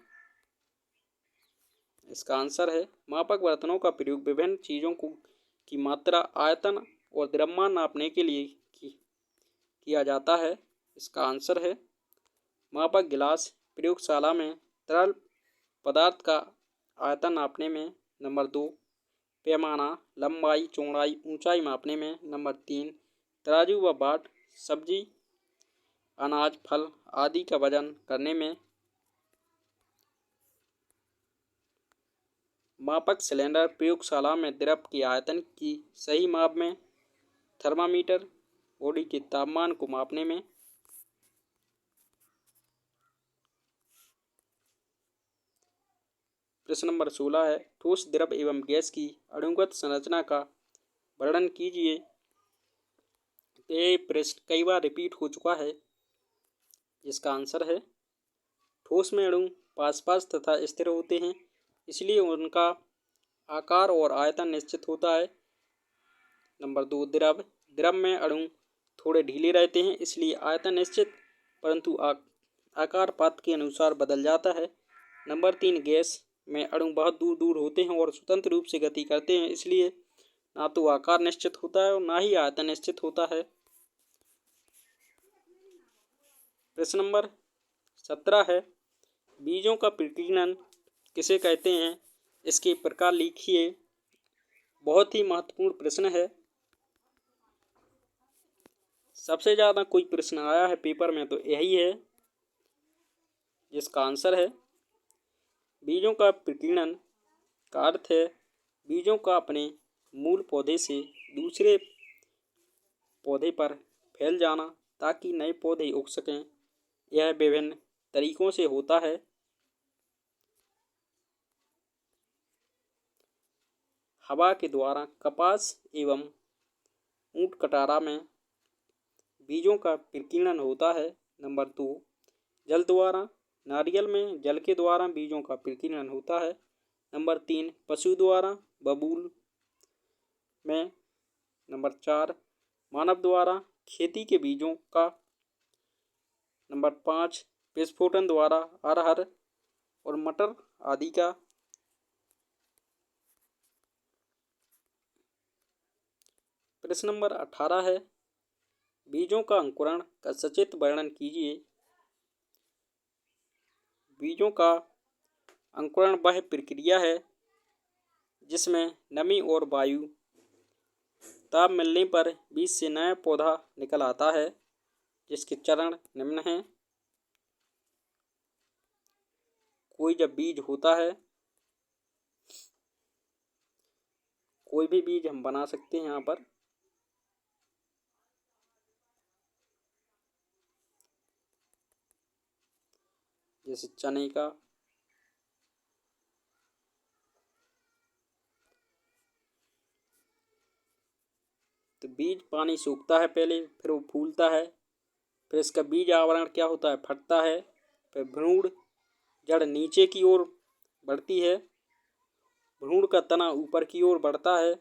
इसका आंसर है मापक बर्तनों का प्रयोग विभिन्न चीज़ों की मात्रा, आयतन और द्रव्यमान नापने के लिए किया जाता है। इसका आंसर है मापक गिलास। प्रयोगशाला में तरल पदार्थ का आयतन नापने में। नंबर 2 पैमाना, लंबाई, चौड़ाई, ऊंचाई मापने में। नंबर 3 तराजू व बाट सब्जी, अनाज, फल आदि का वजन करने में। मापक सिलेंडर प्रयोगशाला में द्रव के आयतन की सही माप में। थर्मामीटर बॉडी के तापमान को मापने में। प्रश्न नंबर 16 है ठोस, द्रव एवं गैस की अणुगत संरचना का वर्णन कीजिए। ये प्रश्न कई बार रिपीट हो चुका है। इसका आंसर है ठोस में अणु पास पास तथा स्थिर होते हैं, इसलिए उनका आकार और आयतन निश्चित होता है। नंबर 2 द्रव, द्रव में अणु थोड़े ढीले रहते हैं, इसलिए आयतन निश्चित परंतु आकार पात्र के अनुसार बदल जाता है। नंबर 3 गैस में अणु बहुत दूर दूर होते हैं और स्वतंत्र रूप से गति करते हैं, इसलिए ना तो आकार निश्चित होता है और ना ही आयतन निश्चित होता है। प्रश्न नंबर 17 है बीजों का प्रकीर्णन किसे कहते हैं, इसके प्रकार लिखिए। बहुत ही महत्वपूर्ण प्रश्न है। सबसे ज़्यादा कोई प्रश्न आया है पेपर में तो यही है, जिसका आंसर है बीजों का प्रकीर्णन का अर्थ है बीजों का अपने मूल पौधे से दूसरे पौधे पर फैल जाना ताकि नए पौधे उग सकें। यह विभिन्न तरीकों से होता है। हवा के द्वारा कपास एवं ऊंट कटारा में बीजों का प्रकीर्णन होता है। नंबर 2 जल द्वारा, नारियल में जल के द्वारा बीजों का प्रकीर्णन होता है। नंबर 3 पशु द्वारा, बबूल में। नंबर 4 मानव द्वारा, खेती के बीजों का। नंबर 5 विस्फोटन द्वारा, अरहर और मटर आदि का। प्रश्न नंबर 18 है बीजों का अंकुरण का सचित्र वर्णन कीजिए। बीजों का अंकुरण वह प्रक्रिया है जिसमें नमी और वायु ताप मिलने पर बीज से नया पौधा निकल आता है, जिसके चरण निम्न हैं। कोई जब बीज होता है, कोई भी बीज हम बना सकते हैं यहाँ पर। जैसे चने का, तो बीज पानी सूखता है पहले, फिर वो फूलता है, फिर इसका बीज आवरण क्या होता है, फटता है, फिर भ्रूण जड़ नीचे की ओर बढ़ती है, भ्रूण का तना ऊपर की ओर बढ़ता है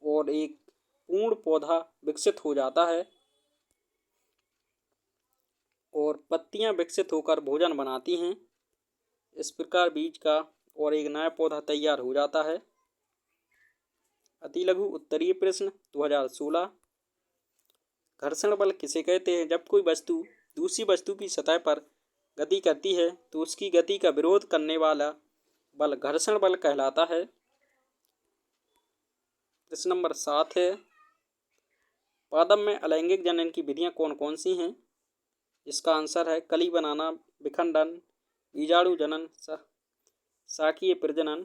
और एक पूर्ण पौधा विकसित हो जाता है और पत्तियां विकसित होकर भोजन बनाती हैं। इस प्रकार बीज का और एक नया पौधा तैयार हो जाता है। अति लघु उत्तरीय प्रश्न 2016 घर्षण बल किसे कहते हैं। जब कोई वस्तु दूसरी वस्तु की सतह पर गति करती है तो उसकी गति का विरोध करने वाला बल घर्षण बल कहलाता है। प्रश्न नंबर 7 है पादप में अलैंगिक जनन की विधियां कौन कौन सी हैं। इसका आंसर है कली बनाना, विखंडन, बीजाणु जनन, शाकीय प्रजनन।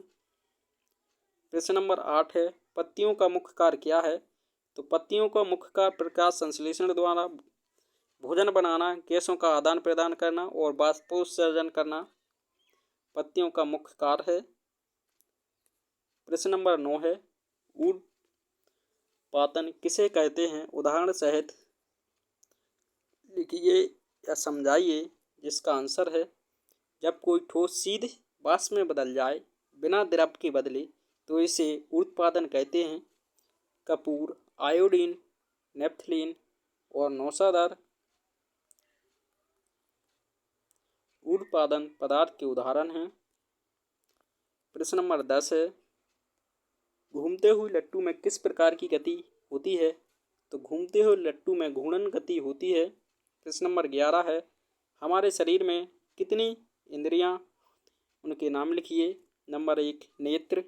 प्रश्न नंबर 8 है पत्तियों का मुख्य कार्य क्या है। तो पत्तियों का मुख्य कार्य प्रकाश संश्लेषण द्वारा भोजन बनाना, गैसों का आदान प्रदान करना और बाष्पोत्सर्जन करना पत्तियों का मुख्य कार्य है। प्रश्न नंबर 9 है ऊर्ध्वपातन किसे कहते हैं। उदाहरण सहित लिखिए या समझाइए। जिसका आंसर है जब कोई ठोस सीधे वाष्प में बदल जाए बिना द्रव के बदले तो इसे ऊर्ध्वपातन कहते हैं। कपूर, आयोडीन, नेपथलीन और नौशादर ऊर्ध्वपातन पदार्थ के उदाहरण हैं। प्रश्न नंबर 10 है घूमते हुए लट्टू में किस प्रकार की गति होती है। तो घूमते हुए लट्टू में घूर्णन गति होती है। प्रश्न नंबर 11 है, हमारे शरीर में कितनी इंद्रियां, उनके नाम लिखिए। नंबर 1 नेत्र,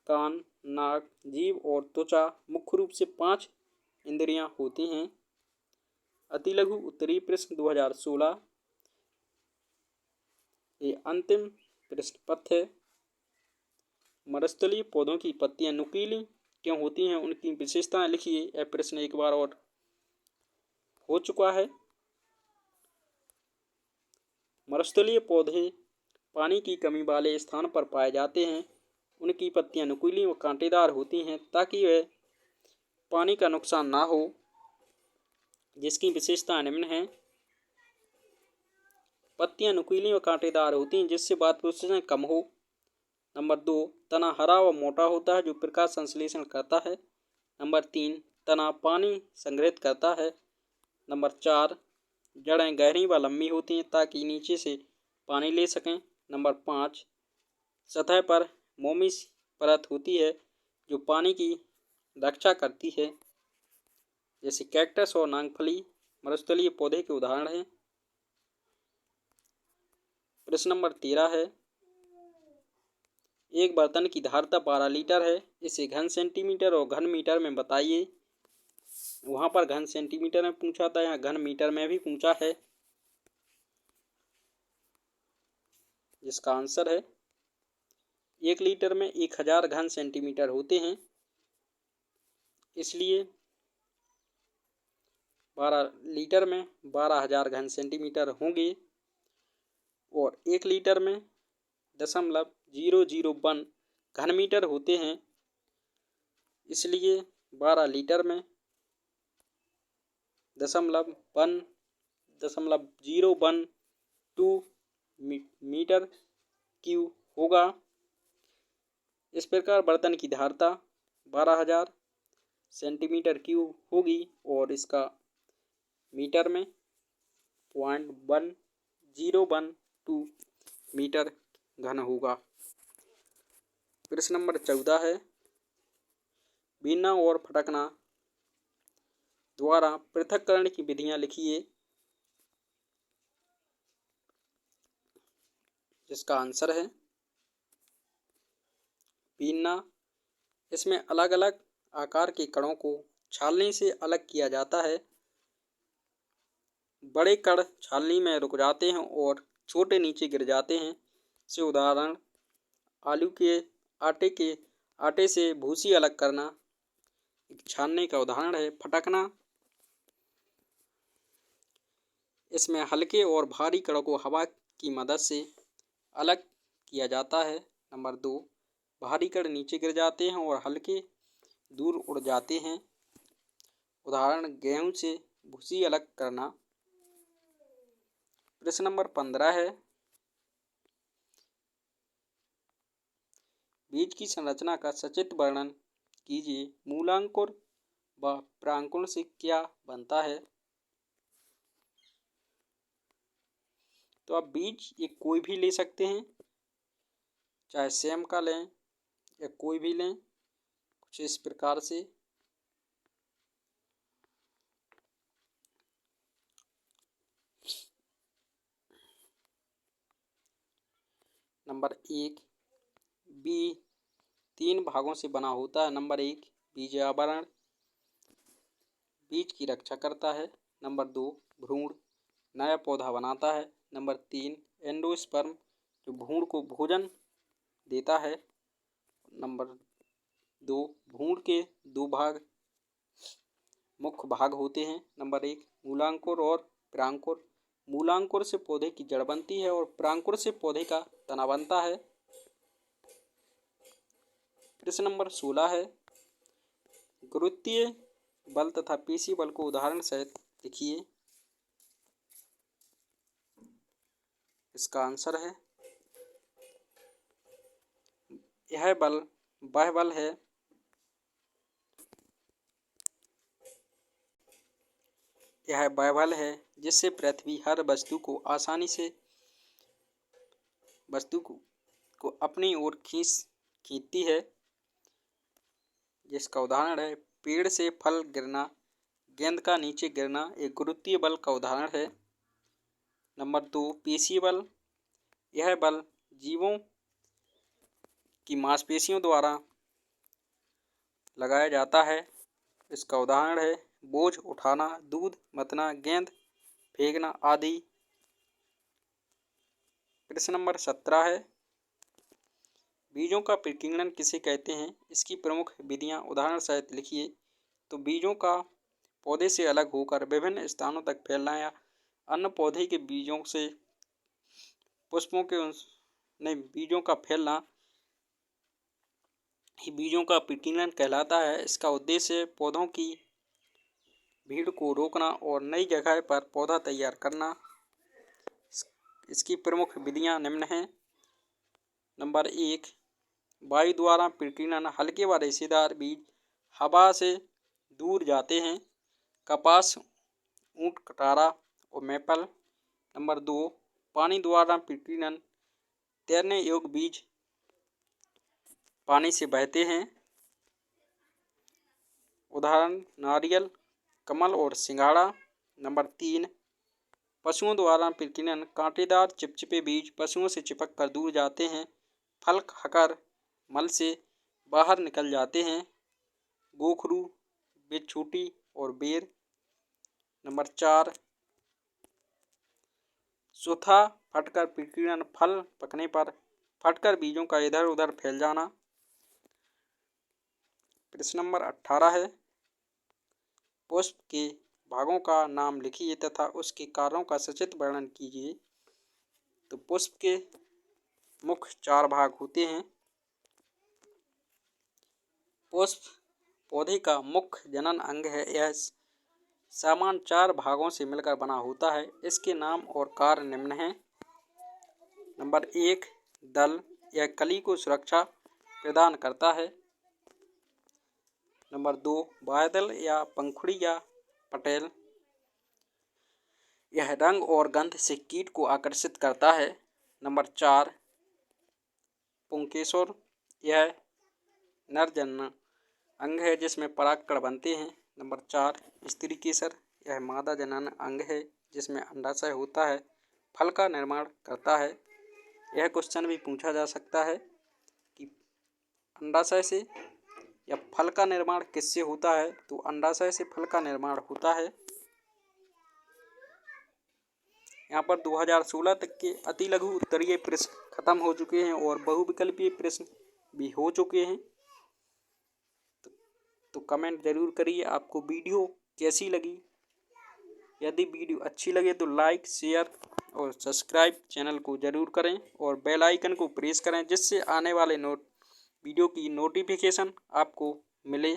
कान, नाक, जीभ और त्वचा। मुख्य रूप से 5 इंद्रियां होती हैं। अति लघु उत्तरीय प्रश्न 2016, ये अंतिम प्रश्न पत्र है। मरुस्थलीय पौधों की पत्तियां नुकीली क्यों होती हैं, उनकी विशेषताएं लिखिए। यह प्रश्न एक बार और हो चुका है। मरुस्थलीय पौधे पानी की कमी वाले स्थान पर पाए जाते हैं। उनकी पत्तियां नुकीली व कांटेदार होती हैं ताकि वह पानी का नुकसान ना हो, जिसकी विशेषता निम्न है। पत्तियां नुकीली व कांटेदार होती हैं जिससे वाष्पोत्सर्जन कम हो। नंबर 2 तना हरा व मोटा होता है जो प्रकाश संश्लेषण करता है। नंबर 3 तना पानी संग्रहित करता है। नंबर 4 जड़ें गहरी व लंबी होती हैं ताकि नीचे से पानी ले सकें। नंबर 5 सतह पर मोमी परत होती है जो पानी की रक्षा करती है। जैसे कैक्टस और नांगफली मरुस्थलीय पौधे के उदाहरण हैं। प्रश्न नंबर 13 है, एक बर्तन की धारता 12 लीटर है, इसे घन सेंटीमीटर और घन मीटर में बताइए। वहां पर घन सेंटीमीटर में पूछा था, यहाँ घन मीटर में भी पूछा है। जिसका आंसर है 1 लीटर में 1000 घन सेंटीमीटर होते हैं, इसलिए 12 लीटर में 12,000 घन सेंटीमीटर होंगे। और 1 लीटर में 0.001 घन मीटर होते हैं, इसलिए 12 लीटर में 0.012 मीटर क्यूब होगा। इस प्रकार बर्तन की धारता 12,000 सेंटीमीटर क्यूब होगी और इसका मीटर में 0.1012 मीटर घन होगा। प्रश्न नंबर 14 है, बीनना और फटकना द्वारा पृथक्करण की विधियां लिखिए। जिसका आंसर है बीनना, इसमें अलग अलग आकार के कणों को छालनी से अलग किया जाता है। बड़े कण छालनी में रुक जाते हैं और छोटे नीचे गिर जाते हैं। से उदाहरण आलू के आटे से भूसी अलग करना एक छानने का उदाहरण है। फटकना, इसमें हल्के और भारी कणों को हवा की मदद से अलग किया जाता है। नंबर 2 भारी कण नीचे गिर जाते हैं और हल्के दूर उड़ जाते हैं। उदाहरण गेहूं से भूसी अलग करना। प्रश्न नंबर 15 है, बीज की संरचना का सचित्र वर्णन कीजिए। मूलांकुर व परांकुर से क्या बनता है। तो आप बीज ये कोई भी ले सकते हैं, चाहे सेम का लें या कोई भी लें, कुछ इस प्रकार से। नंबर 1 बीज 3 भागों से बना होता है। नंबर 1 बीज आवरण, बीज की रक्षा करता है। नंबर 2 भ्रूण, नया पौधा बनाता है। नंबर 3 एंडोस्पर्म, जो भ्रूण को भोजन देता है। नंबर 2 भ्रूण के 2 भाग मुख्य भाग होते हैं। नंबर 1 मूलांकुर और परांकुर। मूलांकुर से पौधे की जड़ बनती है और परांकुर से पौधे का तना बनता है। प्रश्न नंबर 16 है, गुरुत्वीय बल तथा पेशी बल को उदाहरण सहित लिखिए। इसका आंसर है यह बल वह बल है जिससे पृथ्वी हर वस्तु को अपनी ओर खींचती है। जिसका उदाहरण है पेड़ से फल गिरना, गेंद का नीचे गिरना एक गुरुत्वीय बल का उदाहरण है। नंबर 2 पेशीय बल, यह बल जीवों की मांसपेशियों द्वारा लगाया जाता है। इसका उदाहरण है बोझ उठाना, दूध मतना, गेंद फेंकना आदि। प्रश्न नंबर 17 है बीजों का प्रकीर्णन किसे कहते हैं? इसकी प्रमुख विधियां उदाहरण सहित लिखिए। तो बीजों का पौधे से अलग होकर विभिन्न स्थानों तक फैलना या अन्य पौधे के बीजों से पुष्पों के बीजों का फैलना ही बीजों का प्रकीर्णन कहलाता है। इसका उद्देश्य पौधों की भीड़ को रोकना और नई जगह पर पौधा तैयार करना। इसकी प्रमुख विधियां निम्न हैं। नंबर 1 वायु द्वारा प्रकीर्णन, हल्के व रेशेदार बीज हवा से दूर जाते हैं। कपास, ऊंट कटारा और मैपल। नंबर 2 पानी द्वारा प्रकीर्णन, तैरने योग्य बीज पानी से बहते हैं। उदाहरण नारियल, कमल और सिंघाड़ा। नंबर 3 पशुओं द्वारा प्रकीर्णन, कांटेदार चिपचिपे बीज पशुओं से चिपक कर दूर जाते हैं। फल खाकर मल से बाहर निकल जाते हैं। गोखरू, बिच्छूटी और बेर। नंबर 4 सूथा फटकर प्रकीर्णन, फल पकने पर फटकर बीजों का इधर उधर फैल जाना। प्रश्न नंबर 18 है पुष्प के भागों का नाम लिखिए तथा उसके कार्यों का सचित्र वर्णन कीजिए। तो पुष्प के मुख्य 4 भाग होते हैं। पुष्प पौधे का मुख्य जनन अंग है। यह सामान्य 4 भागों से मिलकर बना होता है। इसके नाम और कार्य निम्न हैं। नंबर 1 दल, यह कली को सुरक्षा प्रदान करता है। नंबर 2 बाह्यदल या पंखुड़ी या पटेल, यह रंग और गंध से कीट को आकर्षित करता है। नंबर 4 पुंकेसर, यह नर जनन अंग है जिसमें परागकण बनते हैं। नंबर 4 स्त्री केसर, यह मादा जनन अंग है जिसमें अंडाशय होता है, फल का निर्माण करता है। यह क्वेश्चन भी पूछा जा सकता है कि अंडाशय से या फल का निर्माण किससे होता है? तो अंडाशय से फल का निर्माण होता है। यहाँ पर 2016 तक के अति लघु उत्तरीय प्रश्न खत्म हो चुके हैं और बहुविकल्पीय प्रश्न भी हो चुके हैं। तो कमेंट जरूर करिए आपको वीडियो कैसी लगी। यदि वीडियो अच्छी लगे तो लाइक, शेयर और सब्सक्राइब चैनल को जरूर करें और बेल आइकन को प्रेस करें जिससे आने वाले वीडियो की नोटिफिकेशन आपको मिले।